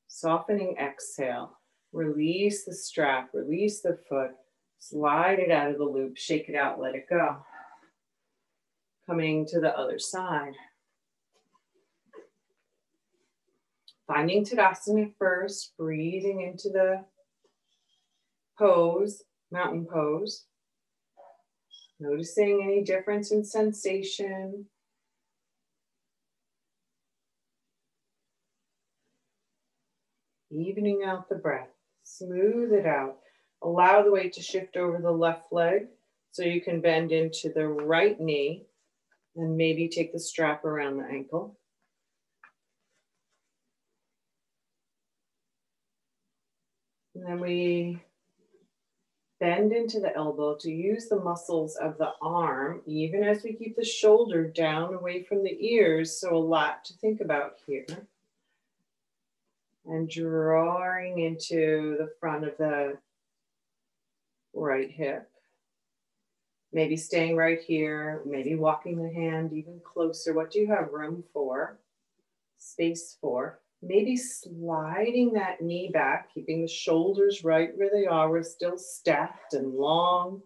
softening exhale. Release the strap, release the foot, slide it out of the loop, shake it out, let it go. Coming to the other side. Finding Tadasana first, breathing into the pose, mountain pose. Noticing any difference in sensation. Evening out the breath, smooth it out. Allow the weight to shift over the left leg so you can bend into the right knee and maybe take the strap around the ankle. And then we bend into the elbow to use the muscles of the arm, even as we keep the shoulder down away from the ears. So a lot to think about here. And drawing into the front of the right hip. Maybe staying right here, maybe walking the hand even closer. What do you have room for? Space for? Maybe sliding that knee back, keeping the shoulders right where they are. We're still stacked and long.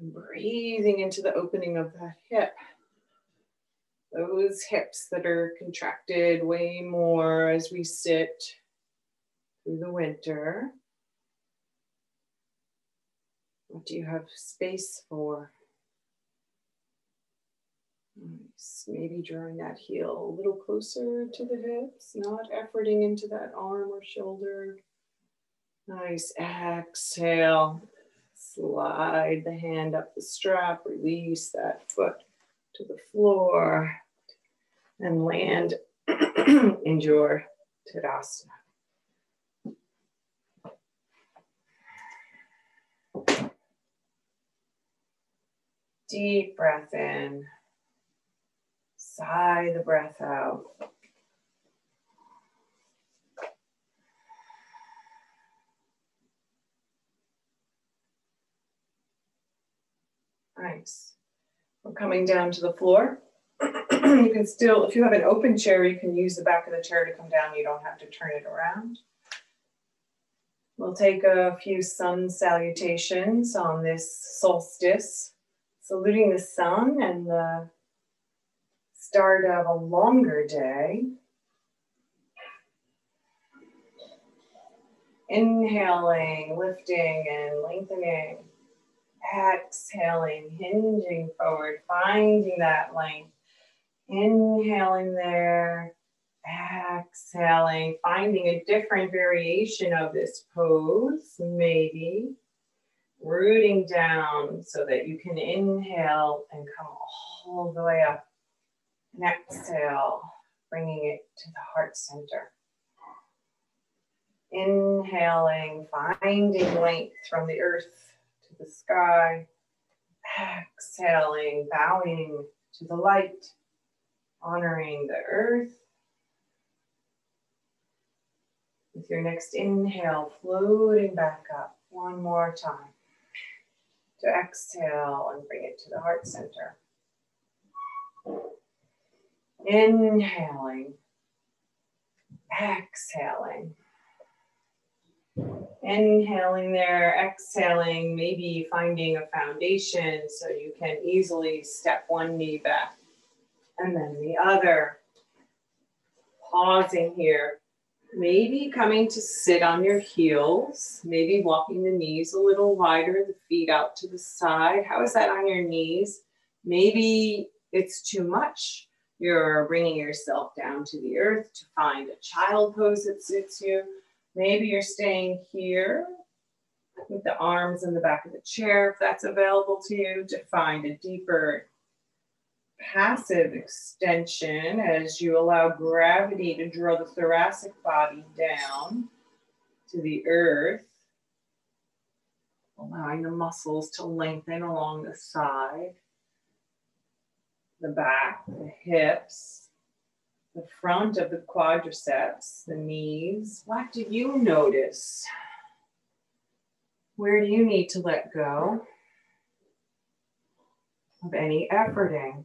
And breathing into the opening of that hip. Those hips that are contracted way more as we sit through the winter. What do you have space for? Nice. Maybe drawing that heel a little closer to the hips, not efforting into that arm or shoulder. Nice. Exhale. Slide the hand up the strap, release that foot to the floor, and land in your Tadasana. Deep breath in. Sigh the breath out. Nice. We're coming down to the floor. You can still, if you have an open chair, you can use the back of the chair to come down. You don't have to turn it around. We'll take a few sun salutations on this solstice, saluting the sun and the start of a longer day. Inhaling, lifting and lengthening. Exhaling, hinging forward, finding that length. Inhaling there, exhaling, finding a different variation of this pose, maybe. Rooting down so that you can inhale and come all the way up. And exhale, bringing it to the heart center. Inhaling, finding length from the earth to the sky. Exhaling, bowing to the light, honoring the earth. With your next inhale, floating back up one more time. To exhale and bring it to the heart center. Inhaling, exhaling. Inhaling there, exhaling, maybe finding a foundation so you can easily step one knee back and then the other. Pausing here, maybe coming to sit on your heels, maybe walking the knees a little wider, the feet out to the side. How is that on your knees? Maybe it's too much. You're bringing yourself down to the earth to find a child pose that suits you. Maybe you're staying here with the arms in the back of the chair, if that's available to you, to find a deeper passive extension as you allow gravity to draw the thoracic body down to the earth, allowing the muscles to lengthen along the side, the back, the hips, the front of the quadriceps, the knees. What do you notice? Where do you need to let go of any efforting?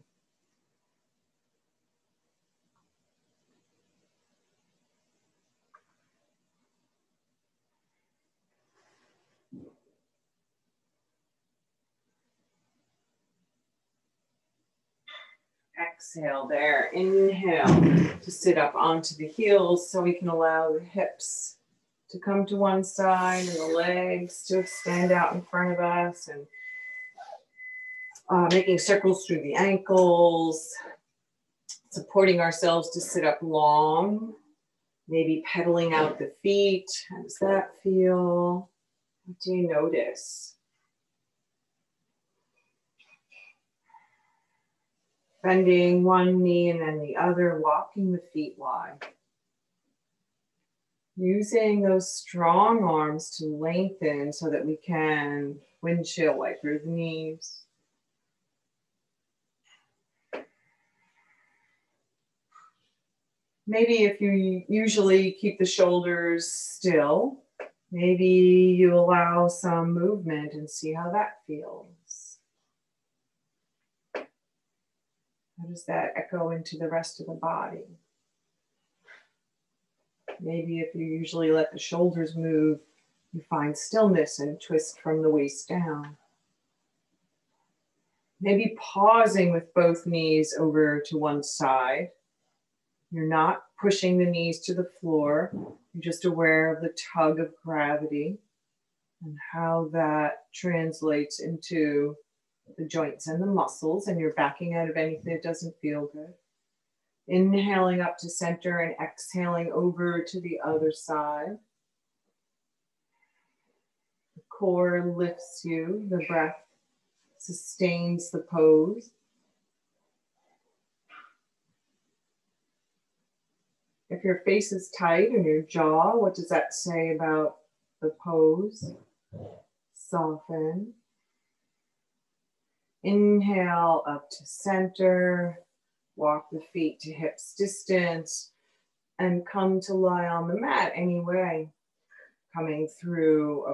Exhale there. Inhale to sit up onto the heels so we can allow the hips to come to one side and the legs to extend out in front of us, and making circles through the ankles, supporting ourselves to sit up long, maybe pedaling out the feet. How does that feel? What do you notice? Bending one knee and then the other, walking the feet wide. Using those strong arms to lengthen so that we can windshield wiper the knees. Maybe if you usually keep the shoulders still, maybe you allow some movement and see how that feels. How does that echo into the rest of the body? Maybe if you usually let the shoulders move, you find stillness and twist from the waist down. Maybe pausing with both knees over to one side. You're not pushing the knees to the floor. You're just aware of the tug of gravity and how that translates into the joints and the muscles, and you're backing out of anything that doesn't feel good. Inhaling up to center and exhaling over to the other side. The core lifts you, the breath sustains the pose. If your face is tight and your jaw, what does that say about the pose? Soften. Inhale up to center. Walk the feet to hips distance and come to lie on the mat anyway. Coming through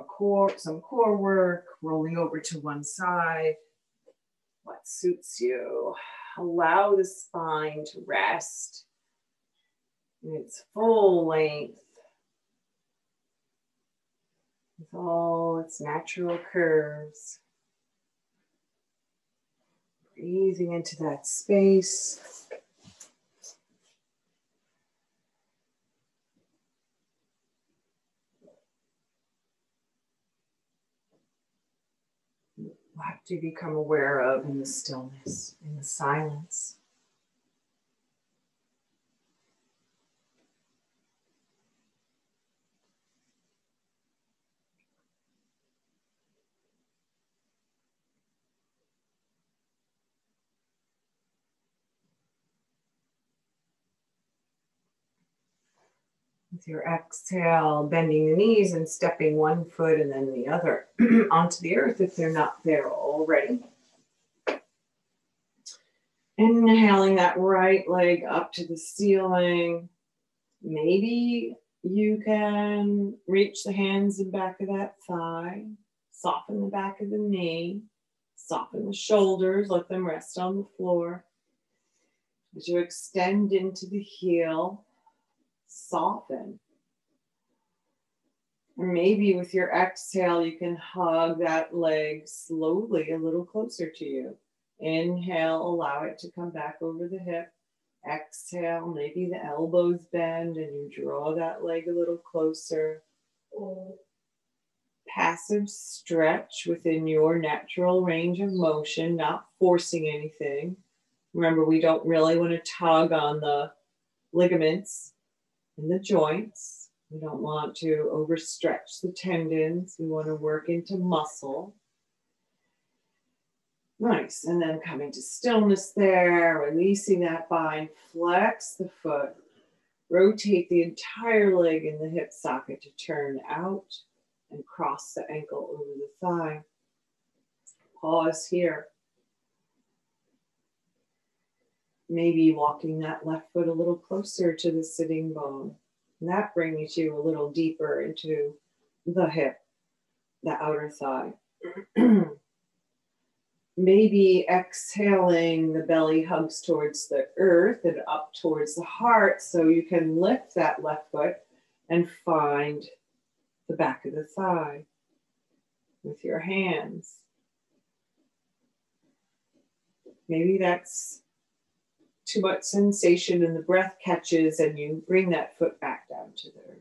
some core work, rolling over to one side. What suits you? Allow the spine to rest in its full length with all its natural curves. Breathing into that space. What do you become aware of in the stillness, in the silence? With your exhale, bending the knees and stepping one foot and then the other onto the earth if they're not there already. Inhaling that right leg up to the ceiling. Maybe you can reach the hands and back of that thigh, soften the back of the knee, soften the shoulders, let them rest on the floor. As you extend into the heel, soften. Or maybe with your exhale, you can hug that leg slowly a little closer to you. Inhale, allow it to come back over the hip. Exhale, maybe the elbows bend and you draw that leg a little closer. Passive stretch within your natural range of motion, not forcing anything. Remember, we don't really want to tug on the ligaments in the joints. We don't want to overstretch the tendons. We want to work into muscle. Nice. And then coming to stillness there, releasing that bind, flex the foot, rotate the entire leg in the hip socket to turn out and cross the ankle over the thigh. Pause here. Maybe walking that left foot a little closer to the sitting bone. And that brings you a little deeper into the hip, the outer thigh. Maybe exhaling, the belly hugs towards the earth and up towards the heart, so you can lift that left foot and find the back of the thigh with your hands. Maybe that's too much sensation and the breath catches and you bring that foot back down to the earth.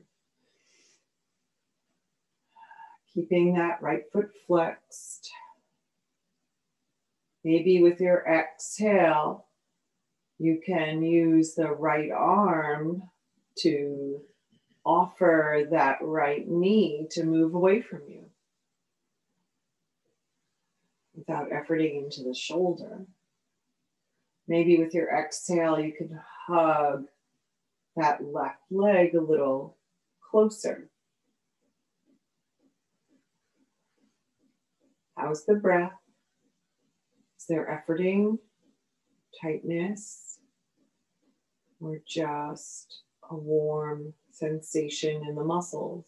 Keeping that right foot flexed. Maybe with your exhale, you can use the right arm to offer that right knee to move away from you without efforting into the shoulder. Maybe with your exhale, you can hug that left leg a little closer. How's the breath? Is there efforting, tightness, or just a warm sensation in the muscles?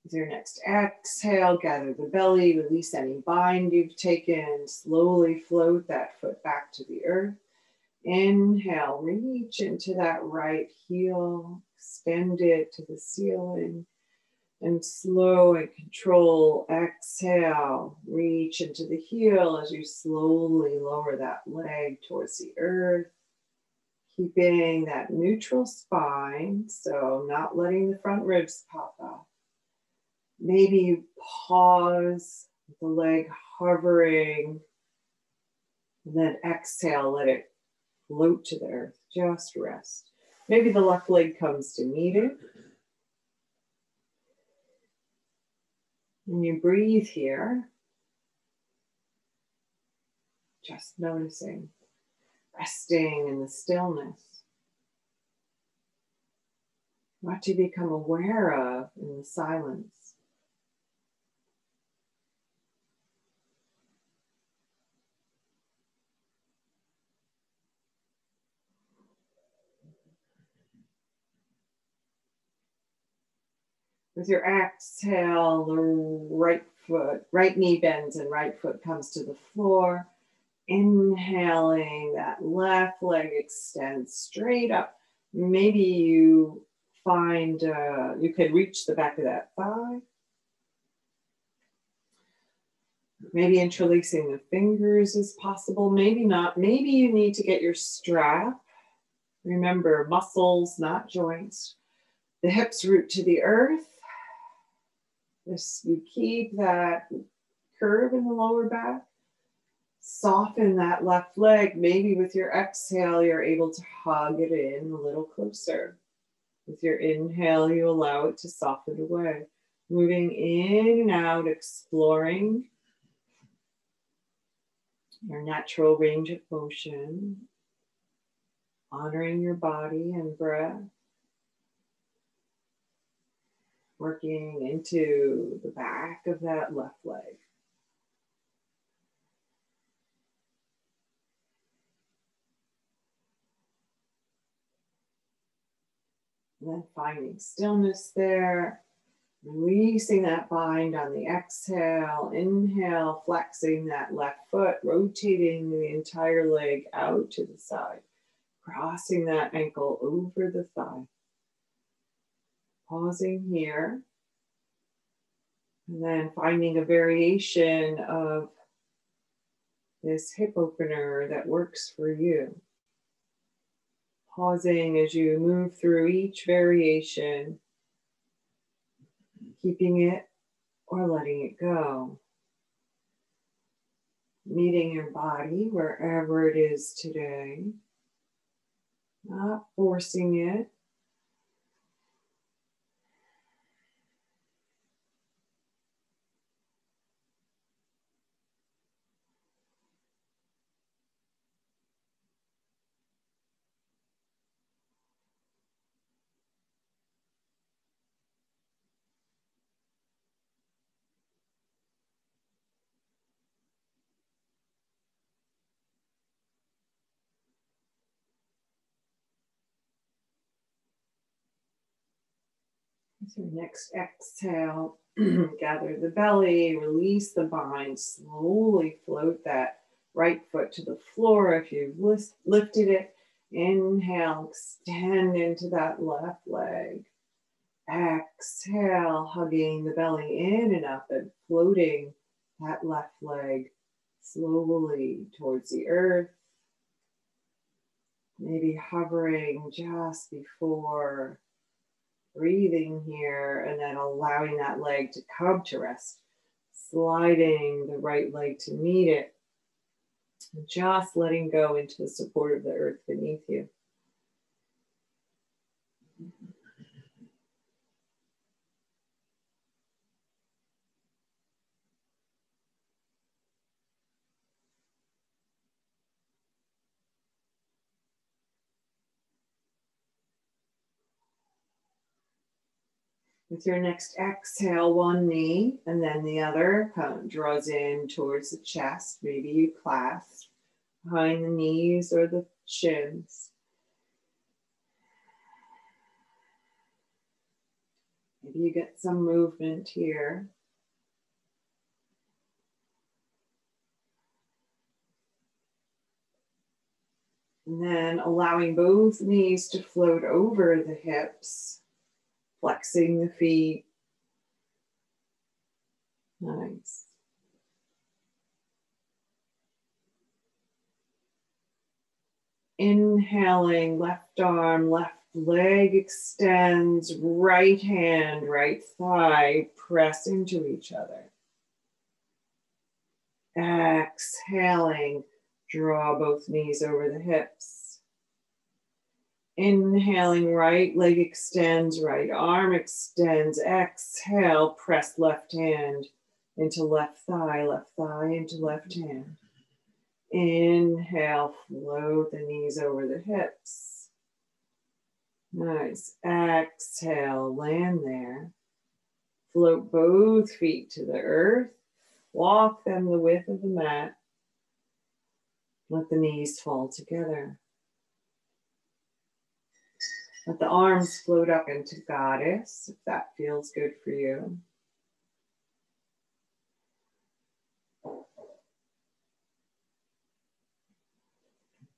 With your next exhale, gather the belly, release any bind you've taken, slowly float that foot back to the earth. Inhale, reach into that right heel, extend it to the ceiling. And slow and control, exhale, reach into the heel as you slowly lower that leg towards the earth. Keeping that neutral spine, so not letting the front ribs pop up. Maybe you pause with the leg hovering, and then exhale, let it float to the earth, just rest. Maybe the left leg comes to meet it. And you breathe here, just noticing, resting in the stillness. What do you become aware of in the silence? With your exhale, the right knee bends and right foot comes to the floor. Inhaling, that left leg extends straight up. Maybe you find you can reach the back of that thigh. Maybe interlacing the fingers is possible, maybe not. Maybe you need to get your strap. Remember, muscles, not joints. The hips root to the earth. You keep that curve in the lower back. Soften that left leg. Maybe with your exhale, you're able to hug it in a little closer. With your inhale, you allow it to soften away. Moving in and out, exploring your natural range of motion, honoring your body and breath, working into the back of that left leg. And then finding stillness there, releasing that bind on the exhale. Inhale, flexing that left foot, rotating the entire leg out to the side, crossing that ankle over the thigh. Pausing here, and then finding a variation of this hip opener that works for you. Pausing as you move through each variation, keeping it or letting it go. Meeting your body wherever it is today, not forcing it. With your next exhale, gather the belly, release the bind, slowly float that right foot to the floor if you've lifted it. Inhale, extend into that left leg. Exhale, hugging the belly in and up and floating that left leg slowly towards the earth. Maybe hovering just before breathing here, and then allowing that leg to come to rest, sliding the right leg to meet it, just letting go into the support of the earth beneath you. With your next exhale, one knee and then the other draws in towards the chest. Maybe you clasp behind the knees or the shins. Maybe you get some movement here. And then allowing both knees to float over the hips. Flexing the feet. Nice. Inhaling, left arm, left leg extends, right hand, right thigh press into each other. Exhaling, draw both knees over the hips. Inhaling, right leg extends, right arm extends. Exhale, press left hand into left thigh into left hand. Inhale, float the knees over the hips. Nice. Exhale, land there. Float both feet to the earth. Walk them the width of the mat. Let the knees fall together. Let the arms float up into goddess, if that feels good for you.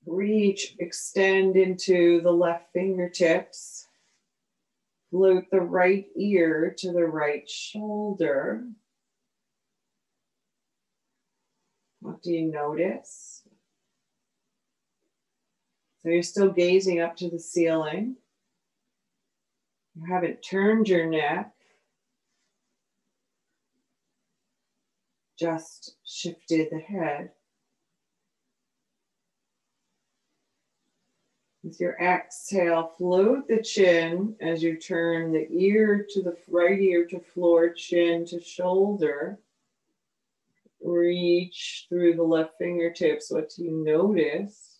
Reach, extend into the left fingertips. Float the right ear to the right shoulder. What do you notice? So you're still gazing up to the ceiling. You haven't turned your neck. Just shifted the head. With your exhale, float the chin as you turn the ear to the right ear to floor, chin to shoulder. Reach through the left fingertips. What do you notice?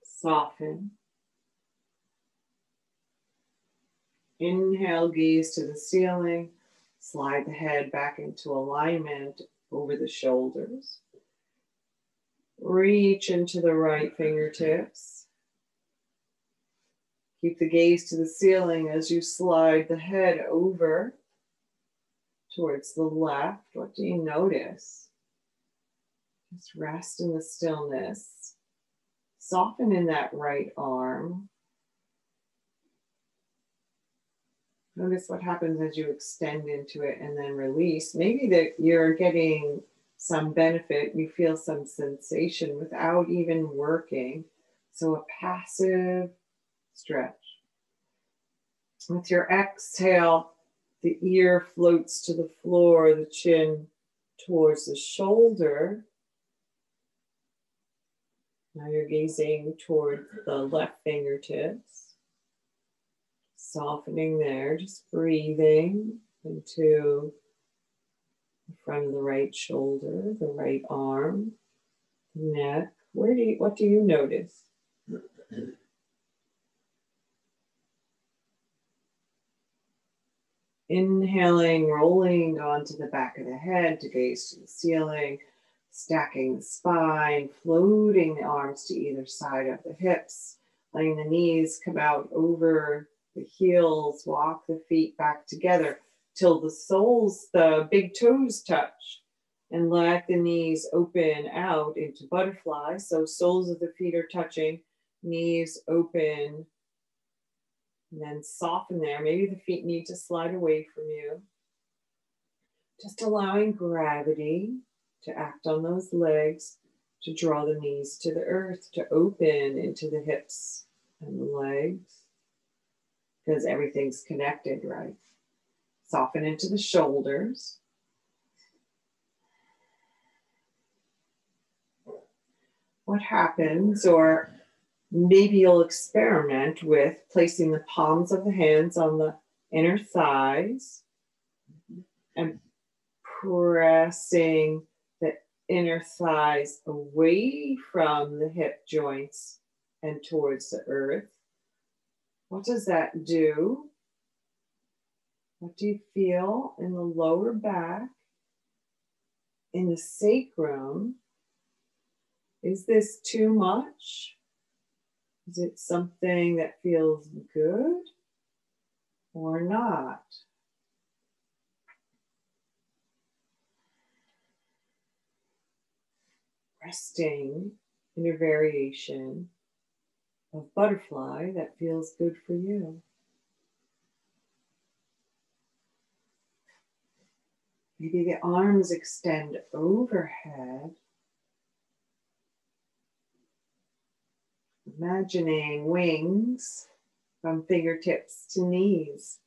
Soften. Inhale, gaze to the ceiling. Slide the head back into alignment over the shoulders. Reach into the right fingertips. Keep the gaze to the ceiling as you slide the head over towards the left. What do you notice? Just rest in the stillness. Soften in that right arm. Notice what happens as you extend into it and then release. Maybe that you're getting some benefit, you feel some sensation without even working. So a passive stretch. With your exhale, the ear floats to the floor, the chin towards the shoulder. Now you're gazing toward the left fingertips. Softening there, just breathing into the front of the right shoulder, the right arm, neck. What do you notice? Inhaling, rolling onto the back of the head to gaze to the ceiling, stacking the spine, floating the arms to either side of the hips, letting the knees come out over the heels, walk the feet back together till the soles, the big toes touch, and let the knees open out into butterfly. So soles of the feet are touching, knees open, and then soften there. Maybe the feet need to slide away from you. Just allowing gravity to act on those legs, to draw the knees to the earth, to open into the hips and the legs, because everything's connected, right? Soften into the shoulders. What happens, or maybe you'll experiment with placing the palms of the hands on the inner thighs and pressing the inner thighs away from the hip joints and towards the earth. What does that do? What do you feel in the lower back, in the sacrum? Is this too much? Is it something that feels good or not? Resting in a variation of butterfly that feels good for you. Maybe the arms extend overhead. Imagining wings from fingertips to knees.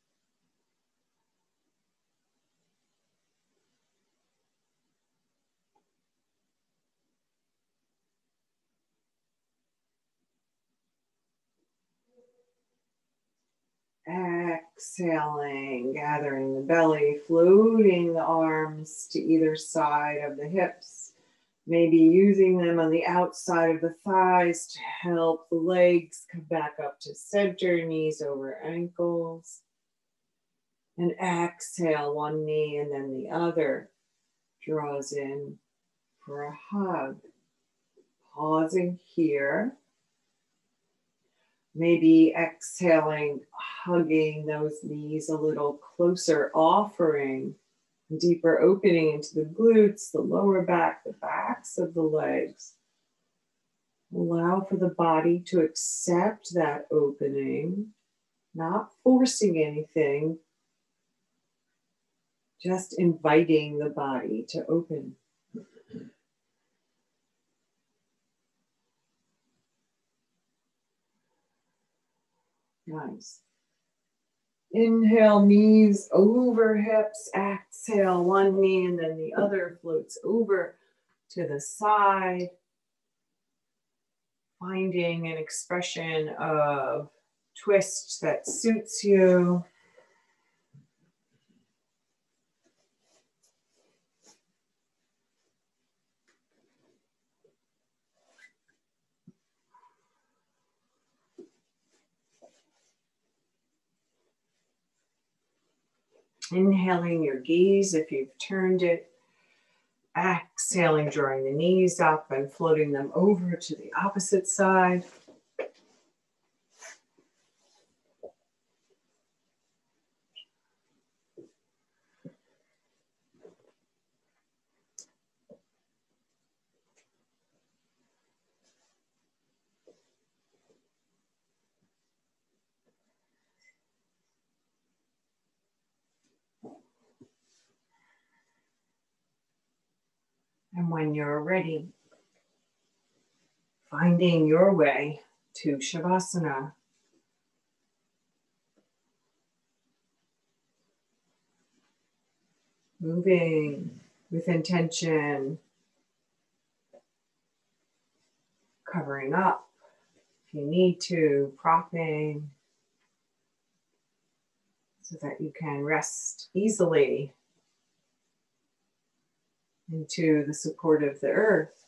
Exhaling, gathering the belly, floating the arms to either side of the hips. Maybe using them on the outside of the thighs to help the legs come back up to center, knees over ankles. And exhale, one knee and then the other draws in for a hug. Pausing here. Maybe exhaling, hugging those knees a little closer, offering a deeper opening into the glutes, the lower back, the backs of the legs. Allow for the body to accept that opening, not forcing anything, just inviting the body to open. Nice. Inhale, knees over hips. Exhale, one knee and then the other floats over to the side. Finding an expression of twist that suits you. Inhaling your gaze if you've turned it. Exhaling, drawing the knees up and floating them over to the opposite side. And when you're ready, finding your way to Shavasana. Moving with intention, covering up if you need to, propping so that you can rest easily into the support of the earth.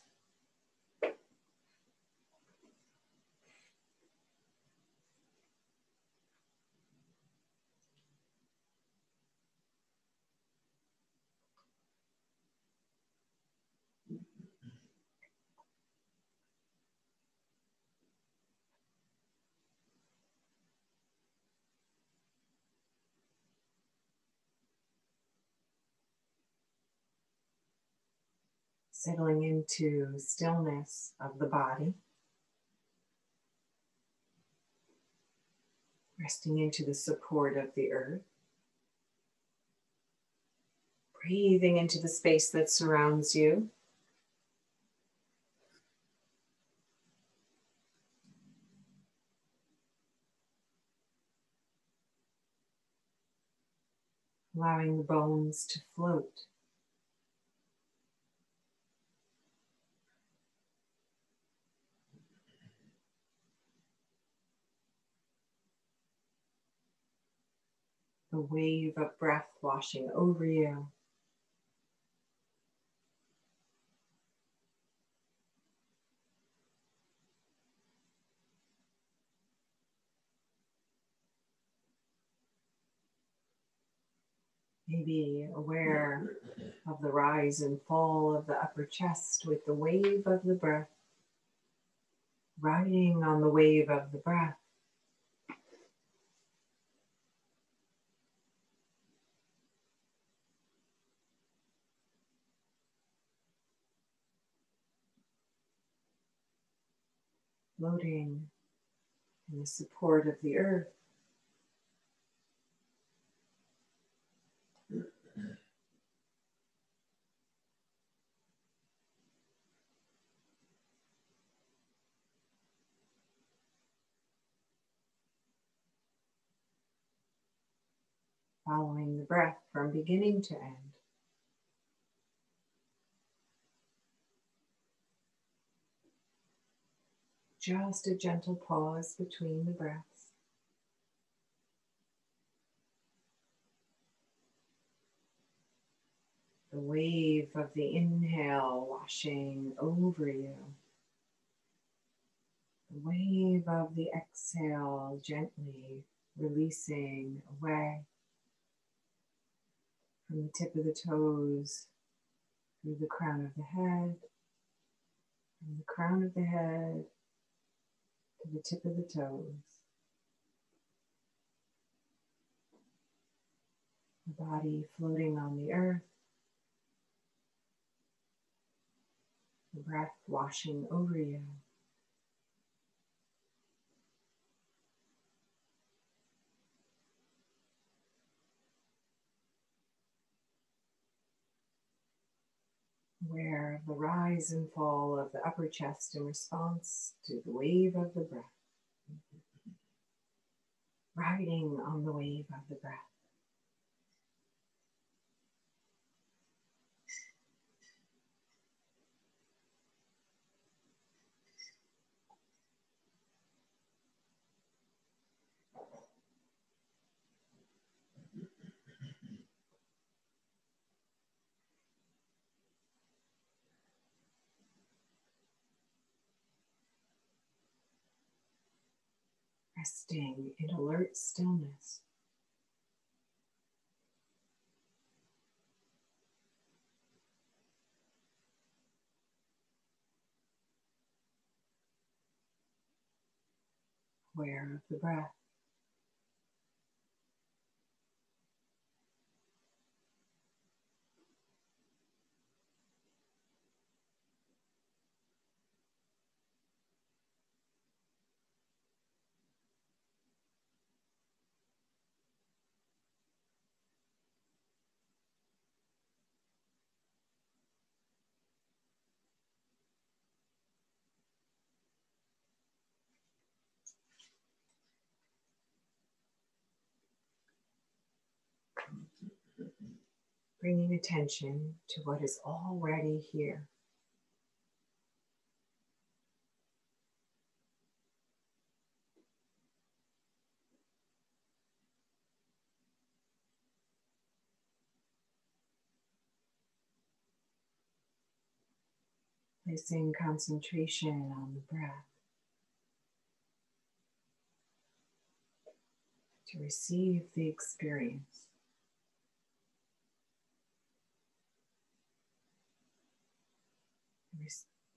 Settling into stillness of the body. Resting into the support of the earth. Breathing into the space that surrounds you. Allowing the bones to float. The wave of breath washing over you. Maybe aware of the rise and fall of the upper chest with the wave of the breath. Riding on the wave of the breath. Floating in the support of the earth. Following the breath from beginning to end. Just a gentle pause between the breaths. The wave of the inhale washing over you. The wave of the exhale gently releasing away from the tip of the toes through the crown of the head, from the crown of the head to the tip of the toes. The body floating on the earth, the breath washing over you. Aware of the rise and fall of the upper chest in response to the wave of the breath. Riding on the wave of the breath. Resting in alert stillness. Aware of the breath. Bringing attention to what is already here. Placing concentration on the breath to receive the experience.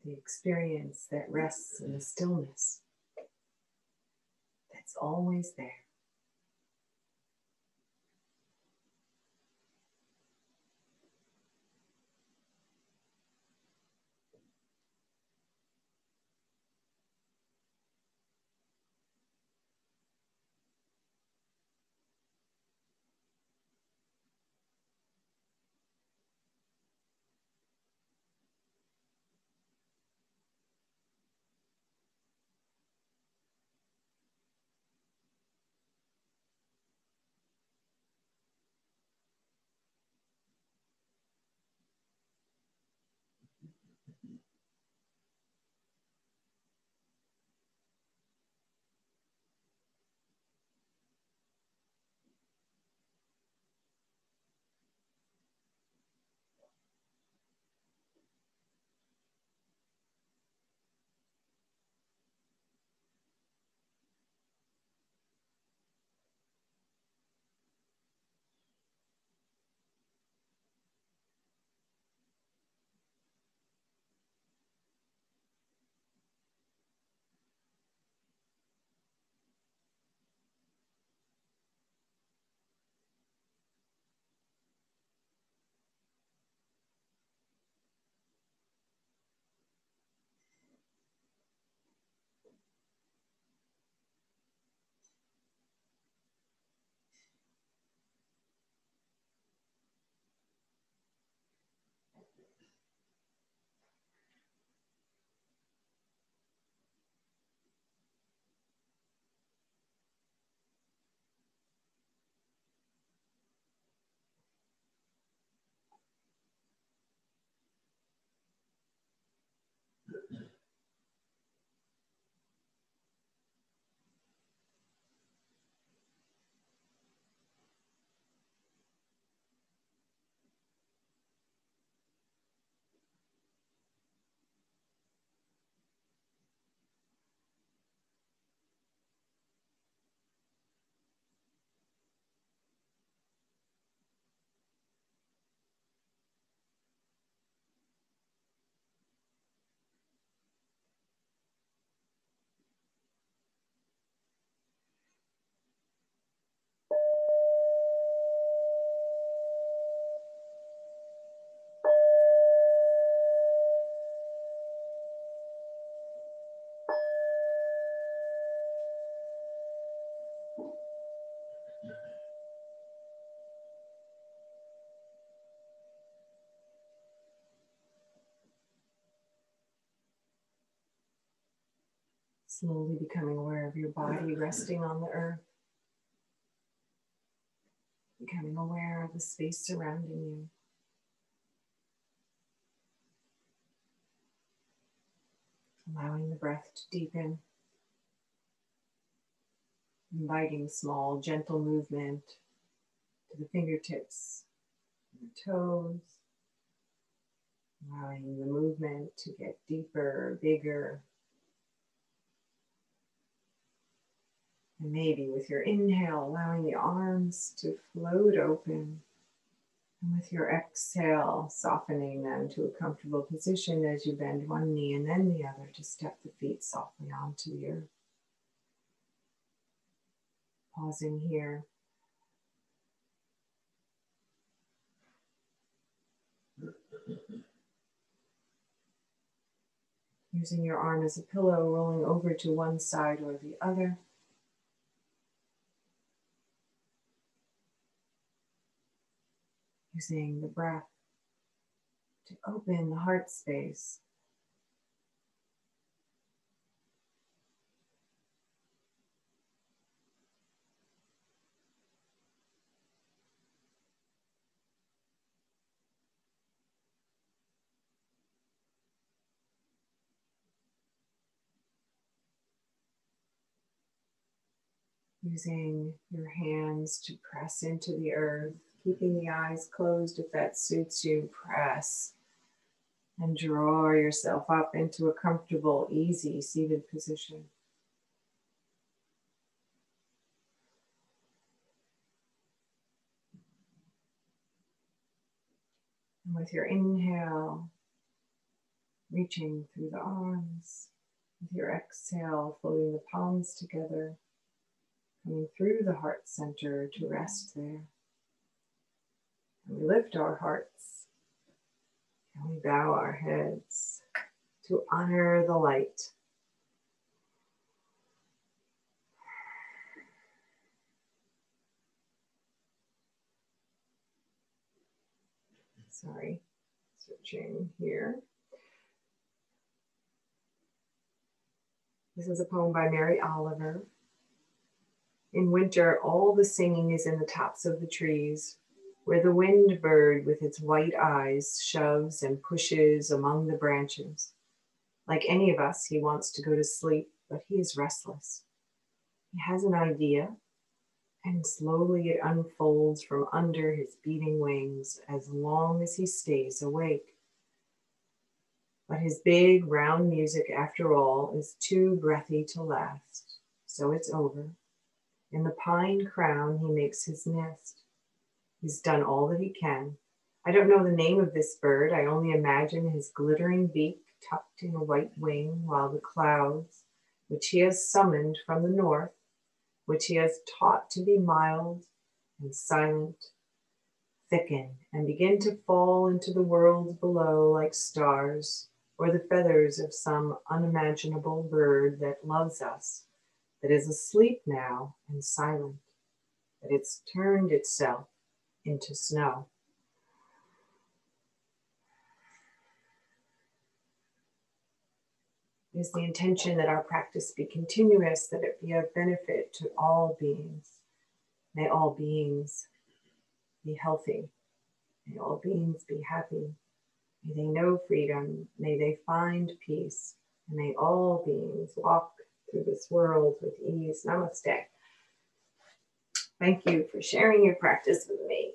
The experience that rests in the stillness that's always there. Slowly becoming aware of your body resting on the earth. Becoming aware of the space surrounding you. Allowing the breath to deepen. Inviting small, gentle movement to the fingertips and the toes. Allowing the movement to get deeper, bigger. And maybe with your inhale, allowing the arms to float open. And with your exhale, softening them to a comfortable position as you bend one knee and then the other to step the feet softly onto the earth. Pausing here. Using your arm as a pillow, rolling over to one side or the other. Using the breath to open the heart space. Using your hands to press into the earth, keeping the eyes closed if that suits you. Press and draw yourself up into a comfortable, easy seated position. And with your inhale, reaching through the arms. With your exhale, floating the palms together. Coming through the heart center to rest there. And we lift our hearts and we bow our heads to honor the light. Sorry, switching here. This is a poem by Mary Oliver. In winter, all the singing is in the tops of the trees, where the wind bird with its white eyes shoves and pushes among the branches. Like any of us, he wants to go to sleep, but he is restless. He has an idea, and slowly it unfolds from under his beating wings as long as he stays awake. But his big, round music, after all, is too breathy to last, so it's over. In the pine crown, he makes his nest. He's done all that he can. I don't know the name of this bird. I only imagine his glittering beak tucked in a white wing, while the clouds, which he has summoned from the north, which he has taught to be mild and silent, thicken and begin to fall into the world below like stars, or the feathers of some unimaginable bird that loves us, that is asleep now and silent, that it's turned itself into snow. It is the intention that our practice be continuous, that it be of benefit to all beings. May all beings be healthy. May all beings be happy. May they know freedom. May they find peace. And may all beings walk through this world with ease. Namaste. Thank you for sharing your practice with me.